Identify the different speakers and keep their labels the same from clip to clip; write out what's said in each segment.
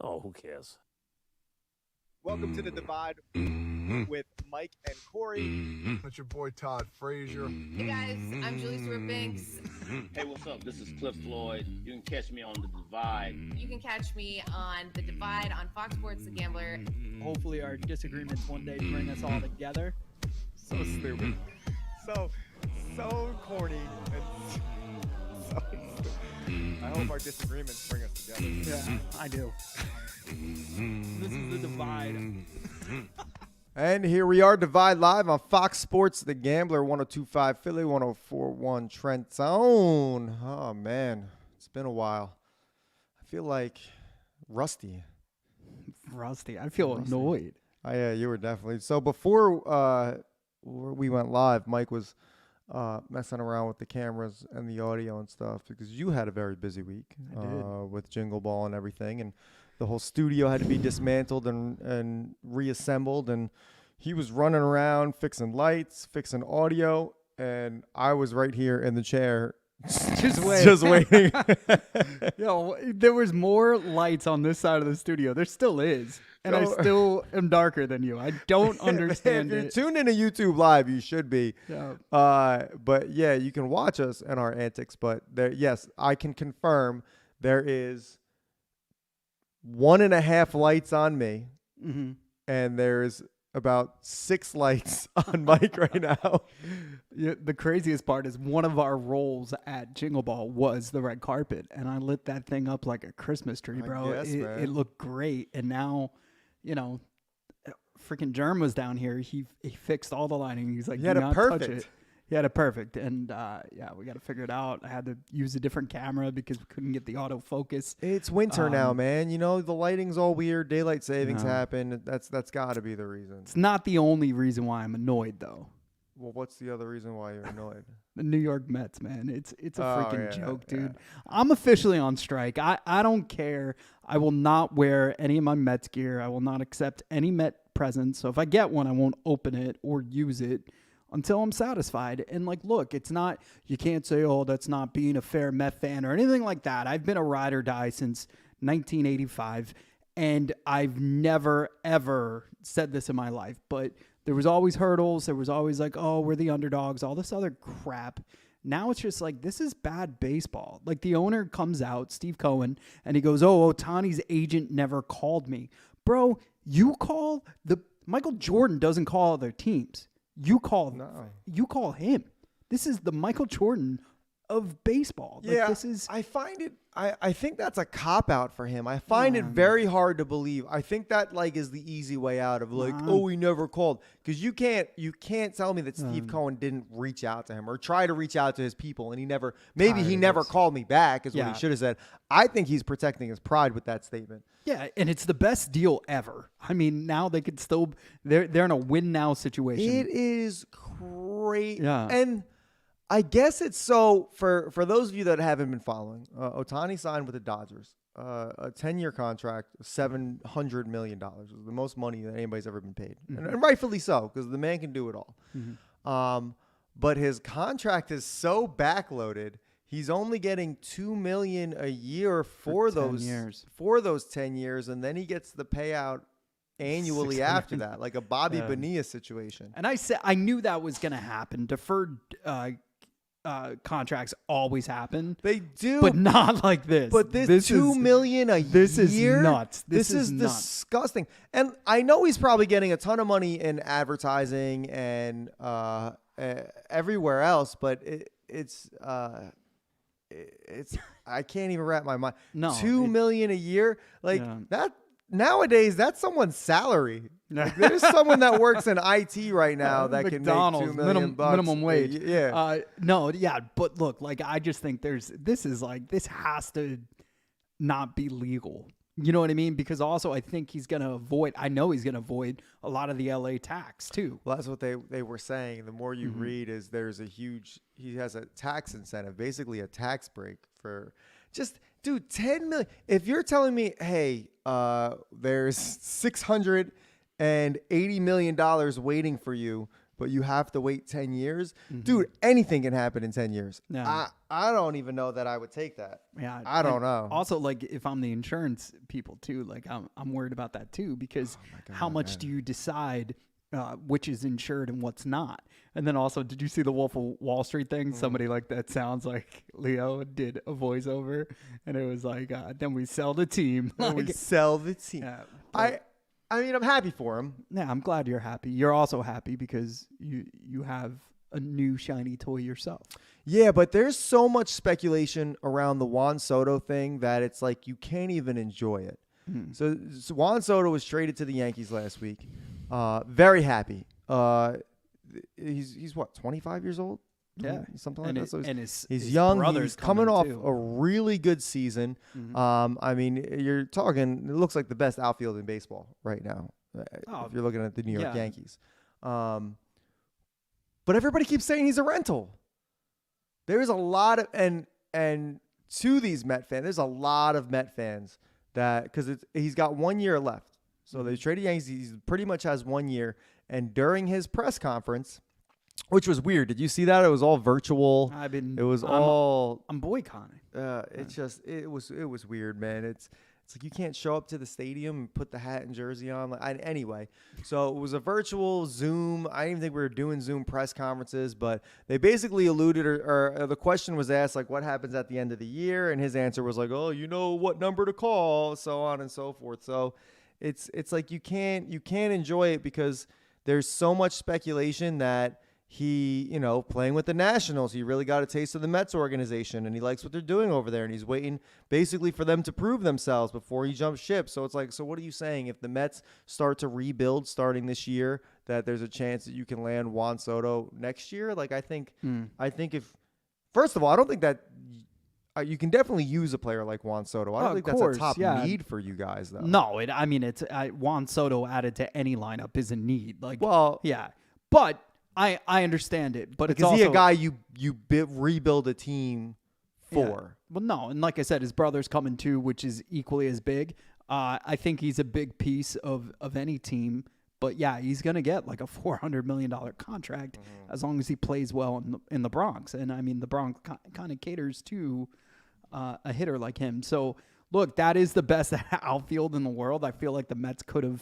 Speaker 1: Oh, who cares?
Speaker 2: Welcome to The Divide with Mike and Corey.
Speaker 3: It's your boy Todd Frazier.
Speaker 4: Hey guys, I'm Julie Stewart Banks.
Speaker 5: Hey, what's up? This is Cliff Floyd. You can catch me on The Divide.
Speaker 4: You can catch me on The Divide on Fox Sports The Gambler.
Speaker 6: Hopefully our disagreements one day bring us all together.
Speaker 2: So stupid. So corny and so stupid. I hope our disagreements bring us together.
Speaker 6: Yeah, I do. This is The Divide.
Speaker 2: And here we are, Divide Live on Fox Sports The Gambler, 102.5 Philly, 104.1 Trent Zone. Oh, man. It's been a while. I feel like rusty.
Speaker 6: Rusty. I feel annoyed.
Speaker 2: Oh, yeah, you were definitely. So before we went live, Mike was messing around with the cameras and the audio and stuff because you had a very busy week with Jingle Ball and everything. And the whole studio had to be dismantled and reassembled. And he was running around fixing lights, fixing audio. And I was right here in the chair
Speaker 6: Just
Speaker 2: waiting.
Speaker 6: Yo, there was more lights on this side of the studio. There still is. And I still am darker than you. I don't understand
Speaker 2: If you're
Speaker 6: it.
Speaker 2: tuned into YouTube Live, you should be.
Speaker 6: Yeah.
Speaker 2: But yeah, you can watch us and our antics. But there, yes, I can confirm there is 1.5 lights on me, and there's about 6 lights on Mike right now.
Speaker 6: Yeah, the craziest part is one of our roles at Jingle Ball was the red carpet, and I lit that thing up like a Christmas tree, bro.
Speaker 2: guess, man.
Speaker 6: It looked great, and now, freaking Germ was down here. He fixed all the lighting. He's like,
Speaker 2: He had
Speaker 6: do
Speaker 2: it
Speaker 6: not touch
Speaker 2: perfect.
Speaker 6: it. He had it perfect, and yeah, we got to figure it out. I had to use a different camera because we couldn't get the autofocus.
Speaker 2: It's winter now, man. You know, the lighting's all weird. Daylight savings
Speaker 6: No.
Speaker 2: happen. That's got to be the reason.
Speaker 6: It's not the only reason why I'm annoyed, though.
Speaker 2: Well, what's the other reason why you're annoyed?
Speaker 6: The New York Mets, man. It's a freaking
Speaker 2: yeah,
Speaker 6: joke,
Speaker 2: yeah.
Speaker 6: dude. I'm officially on strike. I don't care. I will not wear any of my Mets gear. I will not accept any Met presents. So if I get one, I won't open it or use it until I'm satisfied. And like, look, it's not, you can't say, oh, that's not being a fair Met fan or anything like that. I've been a ride or die since 1985, and I've never, ever said this in my life, but there was always hurdles. There was always like, oh, we're the underdogs, all this other crap. Now it's just like, this is bad baseball. Like the owner comes out, Steve Cohen, and he goes, oh, Ohtani's agent never called me. Bro, Michael Jordan doesn't call other teams. You call him. This is the Michael Jordan of baseball. Like,
Speaker 2: Yeah,
Speaker 6: this is
Speaker 2: I find it. I think that's a cop out for him. I find it very hard to believe. I think that like is the easy way out of like, oh, he never called, because you can't tell me that Steve Cohen didn't reach out to him or try to reach out to his people, and he never called me back is what he should have said. I think he's protecting his pride with that statement.
Speaker 6: Yeah, and it's the best deal ever. I mean, now they could still they're in a win now situation.
Speaker 2: It is great.
Speaker 6: Yeah.
Speaker 2: And I guess it's so for those of you that haven't been following, Ohtani signed with the Dodgers, a 10-year contract, $700 million. It was the most money that anybody's ever been paid. And rightfully so, because the man can do it all. But his contract is so backloaded. He's only getting $2 million a year for
Speaker 6: 10
Speaker 2: those
Speaker 6: years.
Speaker 2: for those 10 years, and then he gets the payout annually after that, like a Bobby Bonilla situation.
Speaker 6: And I knew that was going to happen. Deferred contracts always happen.
Speaker 2: They do,
Speaker 6: But not like this.
Speaker 2: But this $2 million a
Speaker 6: this
Speaker 2: year?
Speaker 6: is nuts.
Speaker 2: This is
Speaker 6: nuts.
Speaker 2: disgusting. And I know he's probably getting a ton of money in advertising and everywhere else, but it's I can't even wrap my mind.
Speaker 6: No,
Speaker 2: $2 million a year, like
Speaker 6: Yeah.
Speaker 2: that nowadays. That's someone's salary. Like, there's someone that works in IT right now that can make
Speaker 6: McDonald's,
Speaker 2: $2 million
Speaker 6: minimum wage.
Speaker 2: Yeah.
Speaker 6: But look, like I just think this has to not be legal. You know what I mean? Because also I think I know he's going to avoid a lot of the LA tax too.
Speaker 2: Well, that's what they were saying. The more you read is he has a tax incentive, basically a tax break for just, dude, $10 million. If you're telling me, hey, there's $680 million waiting for you but you have to wait 10 years. Dude, anything can happen in 10 years.
Speaker 6: Yeah.
Speaker 2: I don't even know that I would take that.
Speaker 6: Yeah,
Speaker 2: I don't know.
Speaker 6: Also, like if I'm the insurance people too, like I'm worried about that too because how much do you decide which is insured and what's not? And then also, did you see the Wolf of Wall Street thing? Somebody like that sounds like Leo did a voiceover, and it was like, then we sell the team.
Speaker 2: We sell the team.
Speaker 6: Yeah,
Speaker 2: I mean, I'm happy for him.
Speaker 6: yeah, I'm glad you're happy. You're also happy because you have a new shiny toy yourself.
Speaker 2: Yeah, but there's so much speculation around the Juan Soto thing that it's like you can't even enjoy it. So Juan Soto was traded to the Yankees last week. Very happy. He's what, 25 years old?
Speaker 6: Yeah,
Speaker 2: Something like
Speaker 6: and
Speaker 2: that. So
Speaker 6: his
Speaker 2: young.
Speaker 6: brother's
Speaker 2: He's coming off
Speaker 6: too.
Speaker 2: a really good season. I mean, you're talking. It looks like the best outfield in baseball right now. If you're looking at the New York Yankees. But everybody keeps saying he's a rental. There's a lot of and to these Met fans, there's a lot of Met fans that because he's got 1 year left. So they traded Yankees. He pretty much has 1 year. And during his press conference, which was weird. Did you see that? It was all virtual. I'm
Speaker 6: boycotting.
Speaker 2: It was weird, man. It's like you can't show up to the stadium and put the hat and jersey on. Anyway, so it was a virtual Zoom. I didn't even think we were doing Zoom press conferences, but they basically alluded or the question was asked, like, what happens at the end of the year? And his answer was like, oh, you know what number to call, so on and so forth. So it's like you can't enjoy it because there's so much speculation that he, playing with the Nationals, he really got a taste of the Mets organization, and he likes what they're doing over there, and he's waiting basically for them to prove themselves before he jumps ship. So it's like, so what are you saying? If the Mets start to rebuild starting this year, that there's a chance that you can land Juan Soto next year? Like, I think first of all, I don't think that you can definitely use a player like Juan Soto. I don't think that's a top need for you guys, though.
Speaker 6: No, it's Juan Soto added to any lineup is a need. Like,
Speaker 2: well,
Speaker 6: yeah, but I understand it. But
Speaker 2: because
Speaker 6: it's also
Speaker 2: he a guy you rebuild a team for.
Speaker 6: Yeah. Well, no, and like I said, his brother's coming too, which is equally as big. I think he's a big piece of any team. But yeah, he's gonna get like a $400 million contract as long as he plays well in the Bronx. And I mean, the Bronx kind of caters to a hitter like him. So look, that is the best outfield in the world. I feel like the Mets could have,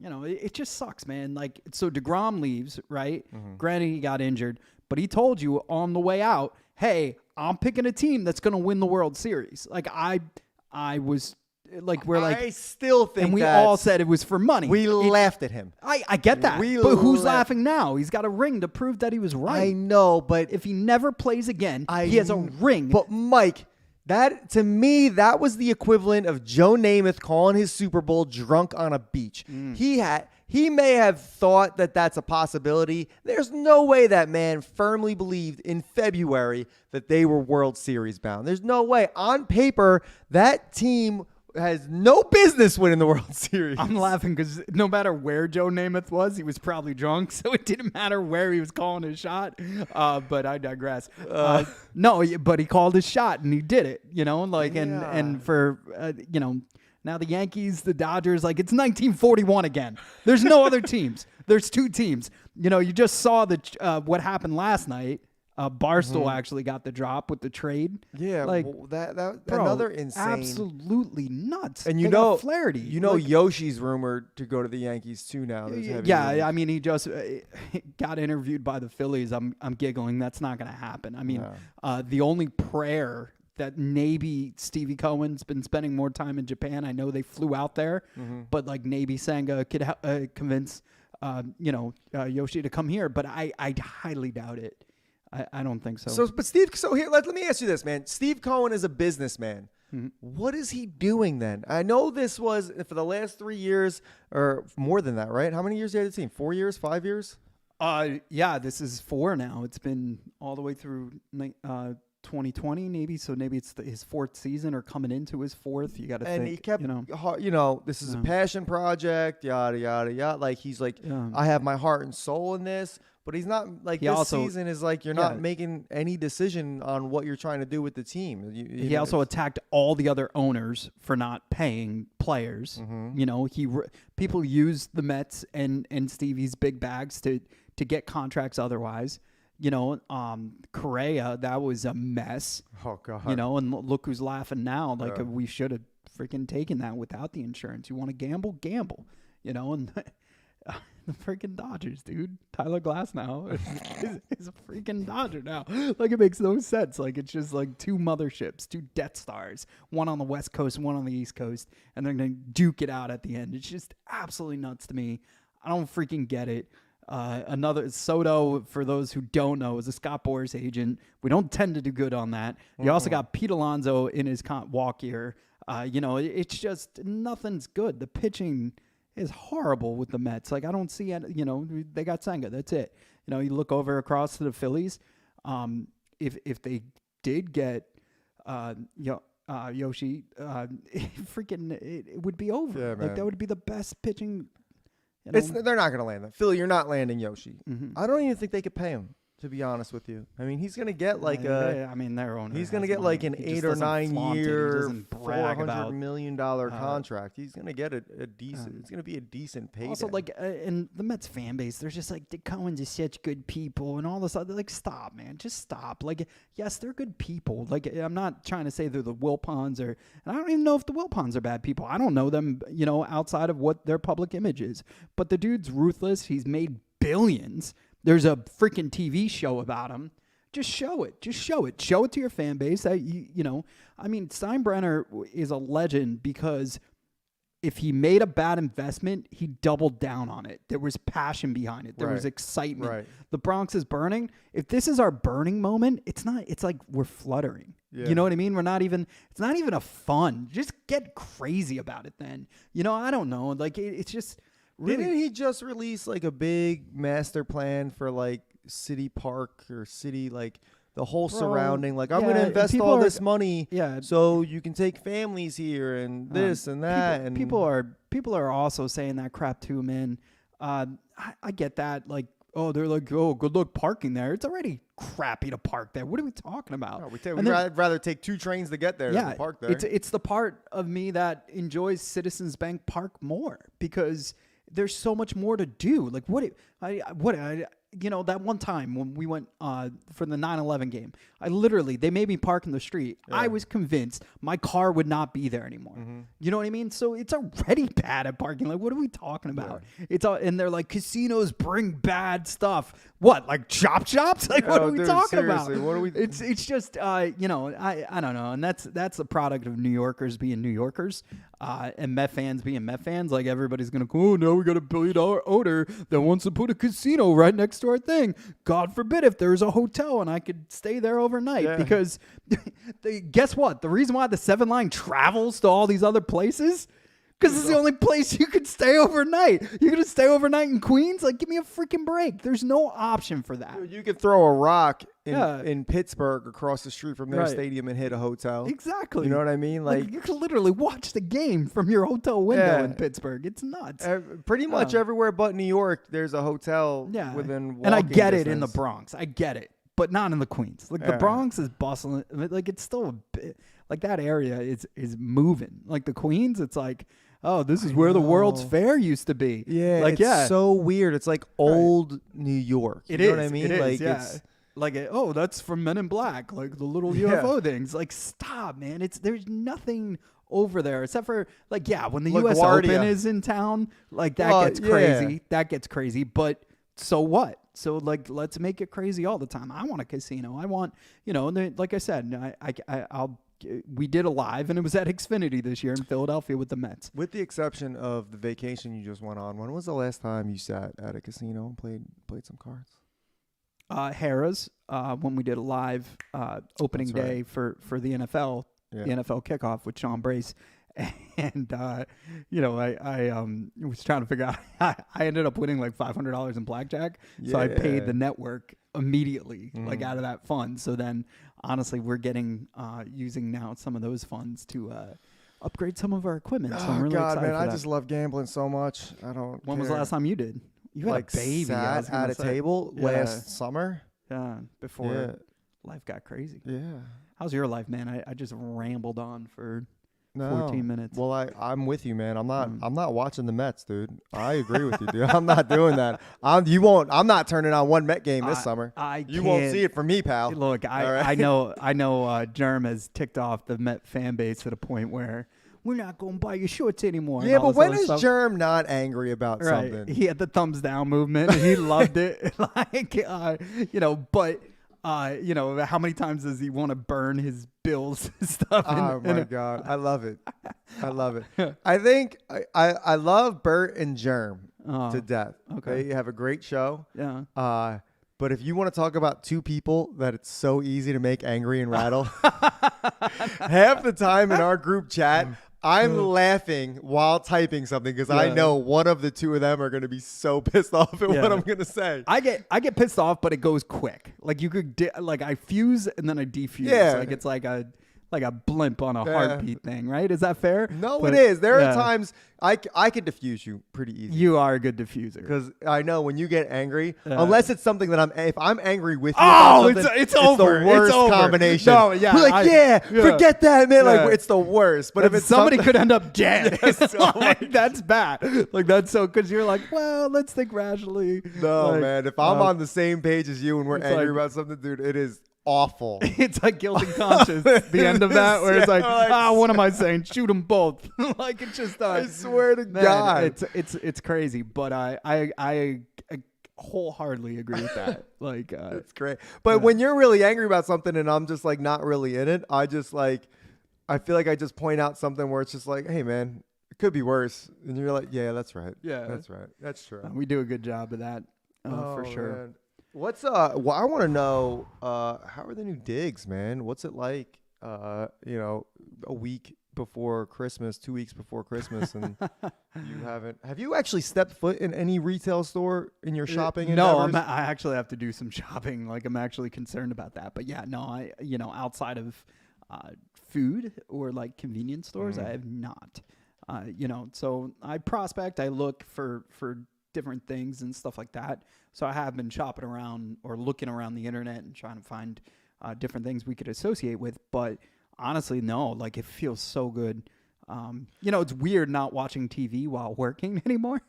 Speaker 6: it just sucks, man. Like, so DeGrom leaves, right? Granted, he got injured, but he told you on the way out, hey, I'm picking a team that's going to win the World Series. Like, I was like,
Speaker 2: I still think,
Speaker 6: and we all said it was for money.
Speaker 2: We laughed at him.
Speaker 6: I get that, but who's laughing now? He's got a ring to prove that he was right.
Speaker 2: I know, but
Speaker 6: if he never plays again, he has a ring.
Speaker 2: But Mike, that to me, that was the equivalent of Joe Namath calling his Super Bowl drunk on a beach. He may have thought that that's a possibility. There's no way that man firmly believed in February that they were World Series bound. There's no way. On paper, that team has no business winning the World Series.
Speaker 6: I'm laughing because no matter where Joe Namath was, he was probably drunk, so it didn't matter where he was calling his shot. But I digress. No, but he called his shot and he did it. And for now the Yankees, the Dodgers, like it's 1941 again. There's no other teams. There's two teams. You just saw what happened last night. Barstool actually got the drop with the trade.
Speaker 2: Yeah,
Speaker 6: like
Speaker 2: that
Speaker 6: bro,
Speaker 2: another insane,
Speaker 6: absolutely nuts.
Speaker 2: And
Speaker 6: Flaherty.
Speaker 2: Yoshi's rumored to go to the Yankees too now.
Speaker 6: Yeah, I mean he just got interviewed by the Phillies. I'm giggling. That's not going to happen. I mean, the only prayer that maybe Stevie Cohen's been spending more time in Japan. I know they flew out there, but like maybe Senga could convince Yoshi to come here. But I highly doubt it. I don't think so.
Speaker 2: But Steve, here, let me ask you this, man. Steve Cohen is a businessman. What is he doing then? I know this was for the last 3 years or more than that, right? How many years did the team? 4 years? 5 years?
Speaker 6: Yeah, this is 4 now. It's been all the way through 2020, maybe. So maybe it's his 4th season or coming into his 4th. You got to think.
Speaker 2: And he kept, this is a passion project, yada, yada, yada. Like, he's like, I have my heart and soul in this. But he's not like
Speaker 6: He
Speaker 2: this
Speaker 6: also-
Speaker 2: season is like you're
Speaker 6: yeah.
Speaker 2: not making any decision on what you're trying to do with the team.
Speaker 6: He also attacked all the other owners for not paying players.
Speaker 2: Mm-hmm.
Speaker 6: You know, people use the Mets and Stevie's big bags to get contracts otherwise. You know, Correa, that was a mess.
Speaker 2: Oh God.
Speaker 6: You know, and look who's laughing now. Like we should have freaking taken that without the insurance. You want to gamble? You know, and the freaking Dodgers, dude. Tyler Glasnow is a freaking Dodger now. Like, it makes no sense. Like, it's just like two motherships, two Death Stars, one on the West Coast, one on the East Coast, and they're going to duke it out at the end. It's just absolutely nuts to me. I don't freaking get it. Another Soto, for those who don't know, is a Scott Boras agent. We don't tend to do good on that. You also got Pete Alonso in his walk here. You know, it's just nothing's good. The pitching is horrible with the Mets. Like, I don't see it. You know, they got Senga. That's it. You know, you look over across to the Phillies. If they did get Yoshi, it would be over.
Speaker 2: Yeah,
Speaker 6: like,
Speaker 2: man.
Speaker 6: that would be the best pitching. You know?
Speaker 2: They're not going to land that. Philly, you're not landing Yoshi.
Speaker 6: Mm-hmm.
Speaker 2: I don't even think they could pay him, to be honest with you. I mean, he's going to get like
Speaker 6: I mean, their owner.
Speaker 2: he's going to
Speaker 6: has
Speaker 2: get
Speaker 6: money.
Speaker 2: like an
Speaker 6: He just
Speaker 2: 8 or
Speaker 6: doesn't
Speaker 2: 9
Speaker 6: flaunt it. He
Speaker 2: year,
Speaker 6: doesn't brag
Speaker 2: $400
Speaker 6: about
Speaker 2: million contract. He's going to get a decent. It's going to be a decent payday.
Speaker 6: Also, like, and the Mets fan base, they're just like, the Coens are such good people and all this other. Like, stop, man. Just stop. Like, yes, they're good people. Like, I'm not trying to say they're the Wilpons and I don't even know if the Wilpons are bad people. I don't know them, you know, outside of what their public image is. But the dude's ruthless. He's made billions. There's a freaking TV show about him. Just show it. Just show it. Show it to your fan base. That you know, I mean, Steinbrenner is a legend because if he made a bad investment, he doubled down on it. There was passion behind it. There was excitement.
Speaker 2: Right.
Speaker 6: The Bronx is burning. If this is our burning moment, it's not. It's like we're fluttering.
Speaker 2: Yeah.
Speaker 6: You know what I mean? We're not even. It's not even a fun. Just get crazy about it. Then you know. I don't know. Like it's just. Really,
Speaker 2: Didn't he just release like a big master plan for like City Park or city, like the whole surrounding? Like, I'm going to invest all this money, so you can take families here and this and that. And
Speaker 6: people are also saying that crap too, man. I get that. Like, oh, they're like, oh, good luck parking there. It's already crappy to park there. What are we talking about?
Speaker 2: No, we'd rather take 2 trains to get there than to park there.
Speaker 6: It's the part of me that enjoys Citizens Bank Park more because there's so much more to do. Like you know, that one time when we went for the 9/11 game, they made me park in the street. Yeah. I was convinced my car would not be there anymore. Mm-hmm. You know what I mean? So it's already bad at parking. Like, what are we talking about? Yeah. It's all, and they're like, casinos bring bad stuff. What, like chop shops? Like, what are we talking about?
Speaker 2: What are we?
Speaker 6: It's just you know, I don't know, and that's the product of New Yorkers being New Yorkers, and Met fans being Met fans. Like, everybody's gonna go, oh, now we got $1 billion owner that wants to put a casino right next to our thing. God forbid if there's a hotel and I could stay there overnight because guess what? The reason why the 7 line travels to all these other places because it's the only place you could stay overnight. You're going to stay overnight in Queens? Like, give me a freaking break. There's no option for that.
Speaker 2: Dude, you could throw a rock in Pittsburgh across the street from their stadium and hit a hotel.
Speaker 6: Exactly.
Speaker 2: You know what I mean?
Speaker 6: Like you can literally watch the game from your hotel window in Pittsburgh. It's nuts.
Speaker 2: Pretty much everywhere but New York, there's a hotel within walking
Speaker 6: and I get
Speaker 2: distance.
Speaker 6: it in the Bronx. I get it. But not in the Queens. Like, the Bronx is bustling. Like, it's still a bit, like, that area is moving. Like, the Queens, it's like, oh, this is where the World's Fair used to be.
Speaker 2: Yeah,
Speaker 6: like,
Speaker 2: it's so weird. It's like old New York.
Speaker 6: You
Speaker 2: know
Speaker 6: is.
Speaker 2: what I mean?
Speaker 6: It is,
Speaker 2: like,
Speaker 6: it's like, oh, that's from Men in Black. Like, the little UFO things. Like, stop, man. There's nothing over there except for, like, when the U.S. Open is in town, like, that gets crazy. Yeah. That gets crazy. But so what? So, like, let's make it crazy all the time. I want a casino. I want, you know, like I said, we did a live, and it was at Xfinity this year in Philadelphia with the Mets.
Speaker 2: With the exception of the vacation you just went on, when was the last time you sat at a casino and played some cards?
Speaker 6: Harrah's, when we did a live opening day for the NFL, the NFL kickoff with Sean Brace. And, you know, I was trying to figure out, I ended up winning like $500 in blackjack. So I paid the network immediately, like out of that fund. So then, honestly, we're using now some of those funds to upgrade some of our equipment. So I'm really excited for that.
Speaker 2: I just love gambling so much.
Speaker 6: When was the last time you did? You had
Speaker 2: like
Speaker 6: a baby. I was
Speaker 2: sat
Speaker 6: gonna
Speaker 2: at a
Speaker 6: say.
Speaker 2: table
Speaker 6: Yeah.
Speaker 2: last summer.
Speaker 6: Yeah, before
Speaker 2: Yeah.
Speaker 6: life got crazy.
Speaker 2: Yeah.
Speaker 6: How's your life, man? I just rambled on for
Speaker 2: No.
Speaker 6: 14 minutes.
Speaker 2: Well, I'm with you, man. I'm not
Speaker 6: Mm.
Speaker 2: I'm not watching the Mets, dude. I agree with you, dude. I'm not doing that. I'm not turning on one Met game this summer. You won't
Speaker 6: can't-
Speaker 2: see it from me, pal.
Speaker 6: Look,
Speaker 2: All right?
Speaker 6: I know Germ has ticked off the Met fan base to the point where we're not going to buy your shorts anymore. and
Speaker 2: Yeah,
Speaker 6: all
Speaker 2: but
Speaker 6: this
Speaker 2: when
Speaker 6: other
Speaker 2: is
Speaker 6: stuff.
Speaker 2: Germ not angry about
Speaker 6: Right.
Speaker 2: something?
Speaker 6: He had the thumbs down movement. And he loved it. Like, but how many times does he want to burn his bills and stuff?
Speaker 2: Oh my God, I love it. I love it. I think I love Bert and Germ to death.
Speaker 6: okay.
Speaker 2: They have a great show.
Speaker 6: Yeah.
Speaker 2: But if you want to talk about two people that it's so easy to make angry and rattle, half the time in our group chat, I'm laughing while typing something because I know one of the two of them are going to be so pissed off at what I'm going to say.
Speaker 6: I get pissed off, but it goes quick. Like you could like I fuse and then I defuse.
Speaker 2: Yeah.
Speaker 6: Like it's like a blimp on a heartbeat thing, right? Is that fair?
Speaker 2: No,
Speaker 6: But
Speaker 2: it is. There
Speaker 6: yeah.
Speaker 2: are times I could diffuse you pretty easy.
Speaker 6: You are a good diffuser.
Speaker 2: Because I know when you get angry, unless it's something that if I'm angry with you,
Speaker 6: Oh,
Speaker 2: about something,
Speaker 6: it's over.
Speaker 2: the worst
Speaker 6: It's over.
Speaker 2: combination.
Speaker 6: No, yeah,
Speaker 2: We're like, forget that, man.
Speaker 6: Yeah.
Speaker 2: Like, it's the worst. But if it's
Speaker 6: somebody
Speaker 2: something-
Speaker 6: could end up dead,
Speaker 2: Yes, oh my
Speaker 6: that's bad. Like that's so because you're like, well, let's think rationally.
Speaker 2: no,
Speaker 6: Like,
Speaker 2: man. If I'm on the same page as you and we're
Speaker 6: it's
Speaker 2: angry
Speaker 6: like-
Speaker 2: about something, dude, it is awful.
Speaker 6: It's like guilty conscience. The end of that, where it's like,
Speaker 2: Yeah, like-
Speaker 6: what am I saying? Shoot them both. Like it's just.
Speaker 2: I swear to
Speaker 6: Man,
Speaker 2: God.
Speaker 6: it's crazy, but I wholeheartedly agree with that. Like,
Speaker 2: It's great. But when you're really angry about something and I'm just like not really in it, I feel like I just point out something where it's just like, hey, man, it could be worse. And you're like, yeah, that's right.
Speaker 6: Yeah.
Speaker 2: That's right. That's true.
Speaker 6: we do a good job of that for sure.
Speaker 2: Man. What's well, I want to know how are the new digs, man? What's it like? A week before Christmas, 2 weeks before Christmas, and have you actually stepped foot in any retail store in your shopping
Speaker 6: No,
Speaker 2: endeavors?
Speaker 6: I actually have to do some shopping. Like I'm actually concerned about that. But yeah, no, I outside of food or like convenience stores, I have not. So I prospect, I look for different things and stuff like that. So I have been shopping around or looking around the internet and trying to find different things we could associate with. But honestly, no, like it feels so good. It's weird not watching TV while working anymore.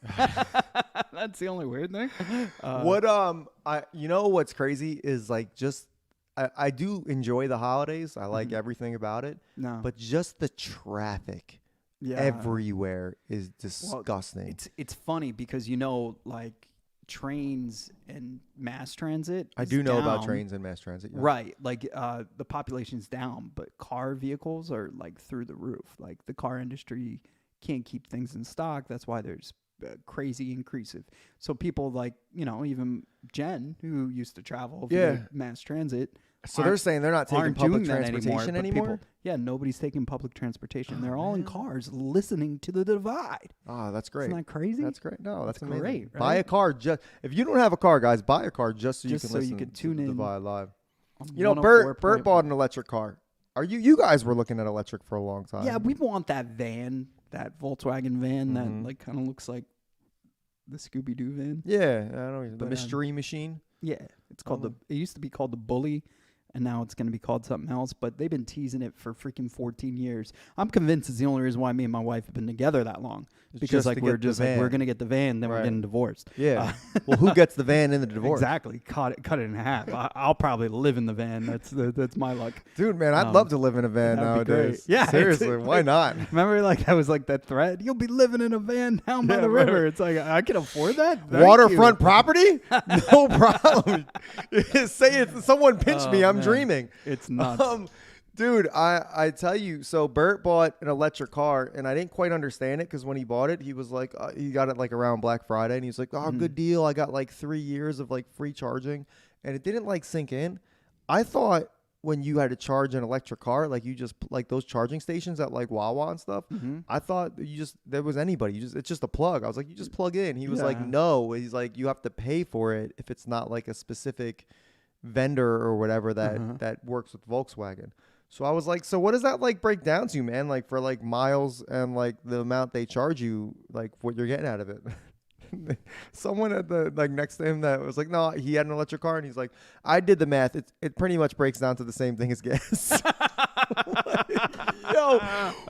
Speaker 6: That's the only weird thing.
Speaker 2: What's crazy is like just I do enjoy the holidays. I like everything about it.
Speaker 6: No.
Speaker 2: But just the traffic everywhere is disgusting.
Speaker 6: It's funny because like trains and mass transit.
Speaker 2: I
Speaker 6: is
Speaker 2: do know about
Speaker 6: down.
Speaker 2: trains and mass transit. Yeah.
Speaker 6: Right. Like the population's down, but car vehicles are like through the roof. Like the car industry can't keep things in stock. That's why there's crazy increase. So people like, even Jen, who used to travel via mass transit.
Speaker 2: So they're saying they're not taking
Speaker 6: aren't
Speaker 2: public
Speaker 6: doing that
Speaker 2: transportation
Speaker 6: but
Speaker 2: anymore?
Speaker 6: Nobody's taking public transportation. They're all in cars listening to the Divide.
Speaker 2: Oh, that's great.
Speaker 6: Isn't that crazy?
Speaker 2: That's great. No, that's amazing.
Speaker 6: great, right?
Speaker 2: Buy a car if you don't have a car, guys, buy a car just so you can
Speaker 6: so you
Speaker 2: listen
Speaker 6: can
Speaker 2: to
Speaker 6: tune
Speaker 2: the
Speaker 6: in
Speaker 2: Divide live.
Speaker 6: on
Speaker 2: Bert
Speaker 6: 104.1.
Speaker 2: bought an electric car. You guys were looking at electric for a long time.
Speaker 6: Yeah, we want that van, that Volkswagen van that like kind of looks like the Scooby Doo van.
Speaker 2: Yeah, I don't know, the
Speaker 6: But,
Speaker 2: mystery machine.
Speaker 6: Yeah, it's called it used to be called the Bully, and now it's going to be called something else. But they've been teasing it for freaking 14 years. I'm convinced it's the only reason why me and my wife have been together that long. Because
Speaker 2: just
Speaker 6: like
Speaker 2: to
Speaker 6: we're
Speaker 2: get the
Speaker 6: just like
Speaker 2: van.
Speaker 6: we're going to get the van, then we're
Speaker 2: Right.
Speaker 6: getting divorced.
Speaker 2: Yeah. Well, who gets the van in the divorce?
Speaker 6: Exactly. Cut it in half. I'll probably live in the van. That's my luck.
Speaker 2: Dude, man, I'd love to live in a van
Speaker 6: that'd be great.
Speaker 2: nowadays.
Speaker 6: Yeah,
Speaker 2: Seriously, why not?
Speaker 6: Remember, like that was like that thread. You'll be living in a van down by the
Speaker 2: right.
Speaker 6: river. It's like I can afford that. Thank
Speaker 2: Waterfront
Speaker 6: you.
Speaker 2: property? No problem. Say it. Someone pinch me. I'm
Speaker 6: man.
Speaker 2: dreaming.
Speaker 6: It's nuts.
Speaker 2: Dude, I tell you, so Bert bought an electric car, and I didn't quite understand it because when he bought it, he was like, he got it like around Black Friday, and he's like, oh, good deal. I got like 3 years of like free charging, and it didn't like sink in. I thought when you had to charge an electric car, like you just like those charging stations at like Wawa and stuff. I thought there was anybody. It's just a plug. I was like, you just plug in. He was like, no. He's like, you have to pay for it if it's not like a specific vendor or whatever that works with Volkswagen. So I was like, so what does that like break down to, man? Like for like miles and like the amount they charge you, like what you're getting out of it. Someone at the next to him that was like, no, he had an electric car, and he's like, I did the math. It pretty much breaks down to the same thing as gas. Yo,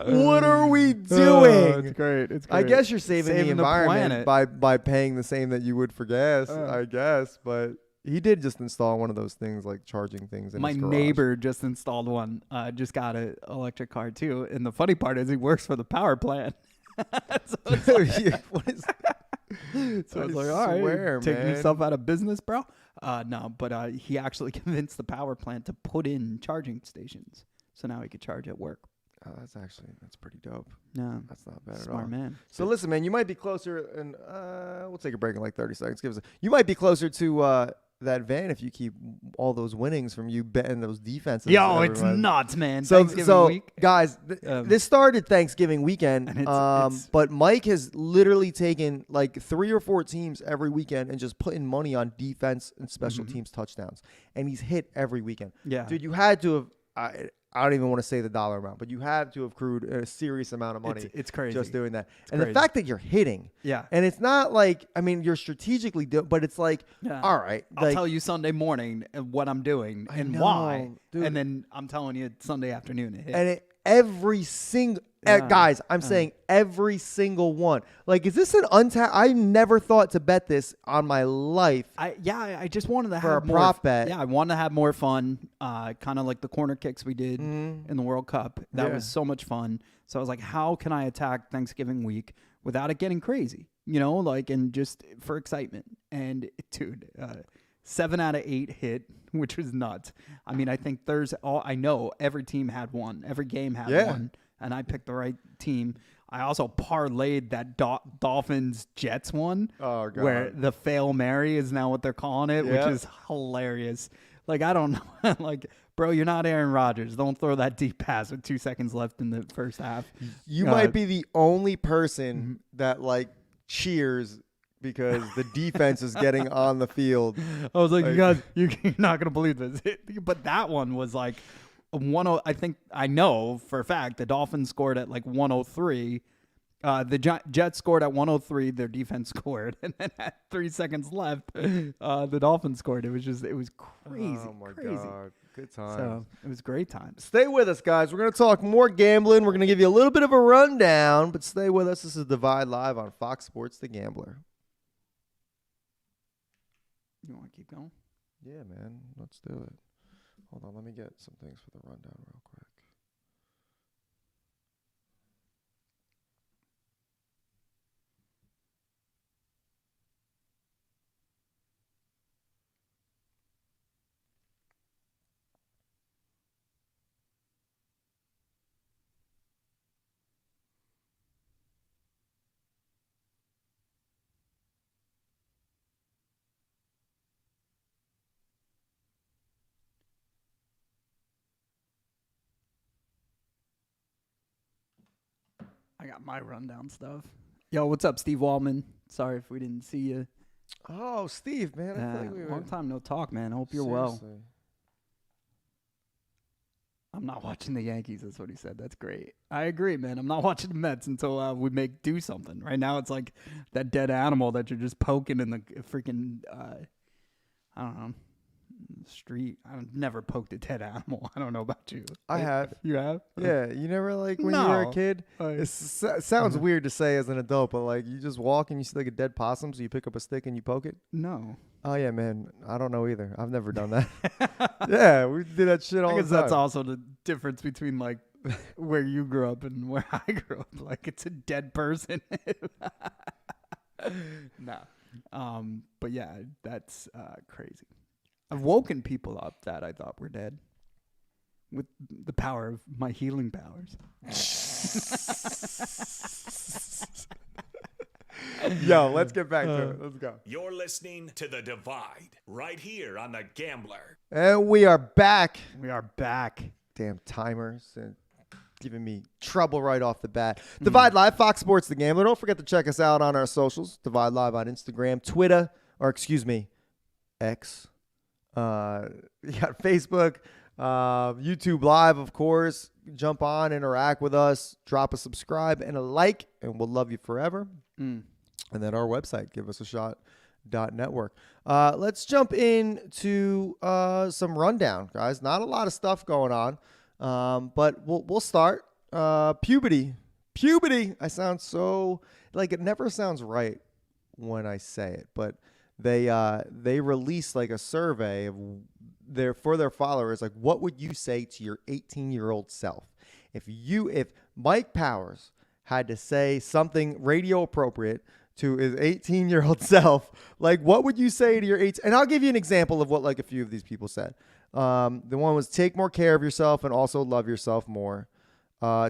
Speaker 2: what are we doing?
Speaker 6: It's great. It's great.
Speaker 2: I guess you're saving the environment
Speaker 6: planet.
Speaker 2: by paying the same that you would for gas, I guess. But he did just install one of those things, like charging things in
Speaker 6: My
Speaker 2: his garage.
Speaker 6: neighbor just installed one. Just got an electric car too. And the funny part is he works for the power plant. So it's like,
Speaker 2: Yeah, what is
Speaker 6: so I was like, all right,
Speaker 2: swear,
Speaker 6: taking
Speaker 2: man.
Speaker 6: yourself out of business, bro. No, but he actually convinced the power plant to put in charging stations, so now he could charge at work.
Speaker 2: Oh, that's pretty dope.
Speaker 6: No,
Speaker 2: That's not bad at
Speaker 6: smart
Speaker 2: all.
Speaker 6: man.
Speaker 2: So listen, man, you might be closer, and we'll take a break in like 30 seconds. You might be closer to that van if you keep all those winnings from you betting those defenses.
Speaker 6: Yo, it's
Speaker 2: everyone.
Speaker 6: nuts, man.
Speaker 2: So,
Speaker 6: Thanksgiving week.
Speaker 2: guys, this started Thanksgiving weekend,
Speaker 6: And it's-
Speaker 2: but Mike has literally taken like 3 or 4 teams every weekend and just putting money on defense and special teams touchdowns, and he's hit every weekend.
Speaker 6: Yeah.
Speaker 2: Dude, you had to have. I don't even want to say the dollar amount, but you have to have accrued a serious amount of money.
Speaker 6: It's crazy.
Speaker 2: Just doing that, and
Speaker 6: crazy.
Speaker 2: the fact that you're hitting.
Speaker 6: Yeah.
Speaker 2: And it's not like, I mean, you're strategically but it's like,
Speaker 6: Yeah.
Speaker 2: all right,
Speaker 6: I'll
Speaker 2: like,
Speaker 6: tell you Sunday morning what I'm doing
Speaker 2: I
Speaker 6: and
Speaker 2: know,
Speaker 6: why,
Speaker 2: dude.
Speaker 6: and then I'm telling you Sunday afternoon it hit.
Speaker 2: and every single guys, I'm saying every single one. Like, is this an untapped? I never thought to bet this on my life.
Speaker 6: I just wanted to
Speaker 2: For
Speaker 6: have
Speaker 2: a
Speaker 6: more
Speaker 2: prop bet.
Speaker 6: Yeah, I wanted to have more fun. Kind of like the corner kicks we did in the World Cup. That
Speaker 2: Yeah.
Speaker 6: was so much fun. So I was like, how can I attack Thanksgiving week without it getting crazy? You know, like, and just for excitement. And dude, 7 out of 8 hit, which was nuts. I mean, I think I know every team had one. Every game had one. And I picked the right team. I also parlayed that Dolphins Jets one.
Speaker 2: Oh, God.
Speaker 6: Where the fail Mary is now what they're calling it,
Speaker 2: Yeah.
Speaker 6: which is hilarious. Like, I don't know. Like, bro, you're not Aaron Rodgers. Don't throw that deep pass with 2 seconds left in the first half.
Speaker 2: You might be the only person that like cheers because the defense is getting on the field.
Speaker 6: I was like, you guys, you're not going to believe this. But that one was like I think I know for a fact the Dolphins scored at like 103. The Jets scored at 103. Their defense scored, and then at 3 seconds left, the Dolphins scored. It was crazy.
Speaker 2: Oh my
Speaker 6: crazy.
Speaker 2: God, good time.
Speaker 6: So it was great times.
Speaker 2: Stay with us, guys. We're going to talk more gambling. We're going to give you a little bit of a rundown, but stay with us. This is Divide Live on Fox Sports The Gambler.
Speaker 6: You want to keep going?
Speaker 2: Yeah, man. Let's do it. Hold on. Let me get some things for the rundown real quick.
Speaker 6: I got my rundown stuff. Yo, what's up, Steve Wallman? Sorry if we didn't see you.
Speaker 2: Oh, Steve, man. I feel like we were
Speaker 6: Long time no talk, man. Hope you're well.
Speaker 2: Seriously.
Speaker 6: I'm not watching the Yankees. That's what he said. That's great. I agree, man. I'm not watching the Mets until we do something. Right now, it's like that dead animal that you're just poking in the freaking, I don't know, street. I've never poked a dead animal. I don't know about you.
Speaker 2: I have.
Speaker 6: You have?
Speaker 2: Yeah, you never like when you were a
Speaker 6: No.
Speaker 2: kid. It sounds weird to say as an adult, but like you just walk and you see like a dead possum, so you pick up a stick and you poke it.
Speaker 6: No.
Speaker 2: Oh yeah, man. I don't know either. I've never done that. Yeah, we did that shit all
Speaker 6: I
Speaker 2: the
Speaker 6: guess
Speaker 2: time.
Speaker 6: that's also the difference between like where you grew up and where I grew up. Like it's a dead person. No. But yeah, that's crazy. I've woken people up that I thought were dead with the power of my healing powers.
Speaker 2: Yo, let's get back to it. Let's go.
Speaker 1: You're listening to The Divide, right here on The Gambler.
Speaker 2: And we are back.
Speaker 6: We are back.
Speaker 2: Damn timers and giving me trouble right off the bat. Divide Live, Fox Sports The Gambler. Don't forget to check us out on our socials. Divide Live on Instagram, Twitter, or excuse me, X. You got Facebook, YouTube Live, of course. Jump on, interact with us, drop a subscribe and a like, and we'll love you forever. And then our website, giveusashot.network. Let's jump into some rundown, guys. Not a lot of stuff going on, but we'll start. Puberty. I sound so like it never sounds right when I say it, but they released like a survey of for their followers, like what would you say to your 18-year-old self if Mike Powers had to say something radio appropriate to his 18-year-old self, like what would you say to your 18? And I'll give you an example of what like a few of these people said. The one was take more care of yourself and also love yourself more.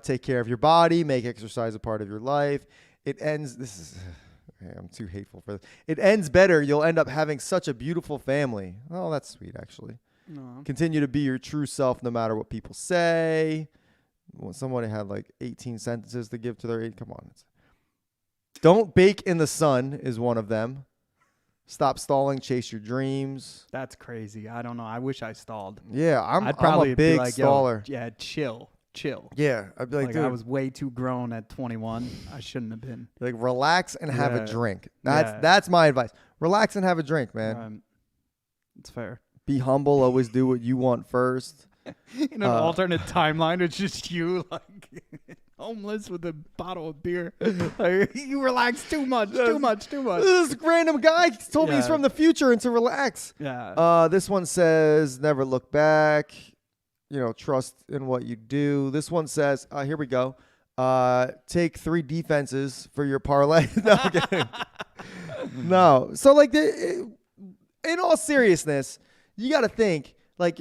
Speaker 2: Take care of your body, make exercise a part of your life. I'm too hateful for this. It ends better. You'll end up having such a beautiful family. Oh, that's sweet, actually.
Speaker 6: No.
Speaker 2: Continue to be your true self no matter what people say. Well, somebody had like 18 sentences to give to their come on. Don't bake in the sun is one of them. Stop stalling, chase your dreams.
Speaker 6: That's crazy. I don't know. I wish I stalled.
Speaker 2: Yeah,
Speaker 6: I'd probably
Speaker 2: I'm a big
Speaker 6: be like,
Speaker 2: staller.
Speaker 6: yeah, chill.
Speaker 2: Yeah, I'd be like, dude,
Speaker 6: I was way too grown at 21. I shouldn't have been.
Speaker 2: like relax and have a
Speaker 6: Yeah.
Speaker 2: drink.
Speaker 6: Yeah.
Speaker 2: That's my advice. Relax and have a drink, man.
Speaker 6: It's fair.
Speaker 2: Be humble. Always do what you want first.
Speaker 6: In an alternate timeline, it's just you like homeless with a bottle of beer. Like, you relax too much.
Speaker 2: This random guy told me he's
Speaker 6: Yeah.
Speaker 2: from the future and to relax.
Speaker 6: Yeah.
Speaker 2: This one says never look back. Trust in what you do. This one says, here we go. Take 3 defenses for your parlay. No, I'm kidding. No. So, like, in all seriousness, you got to think, like,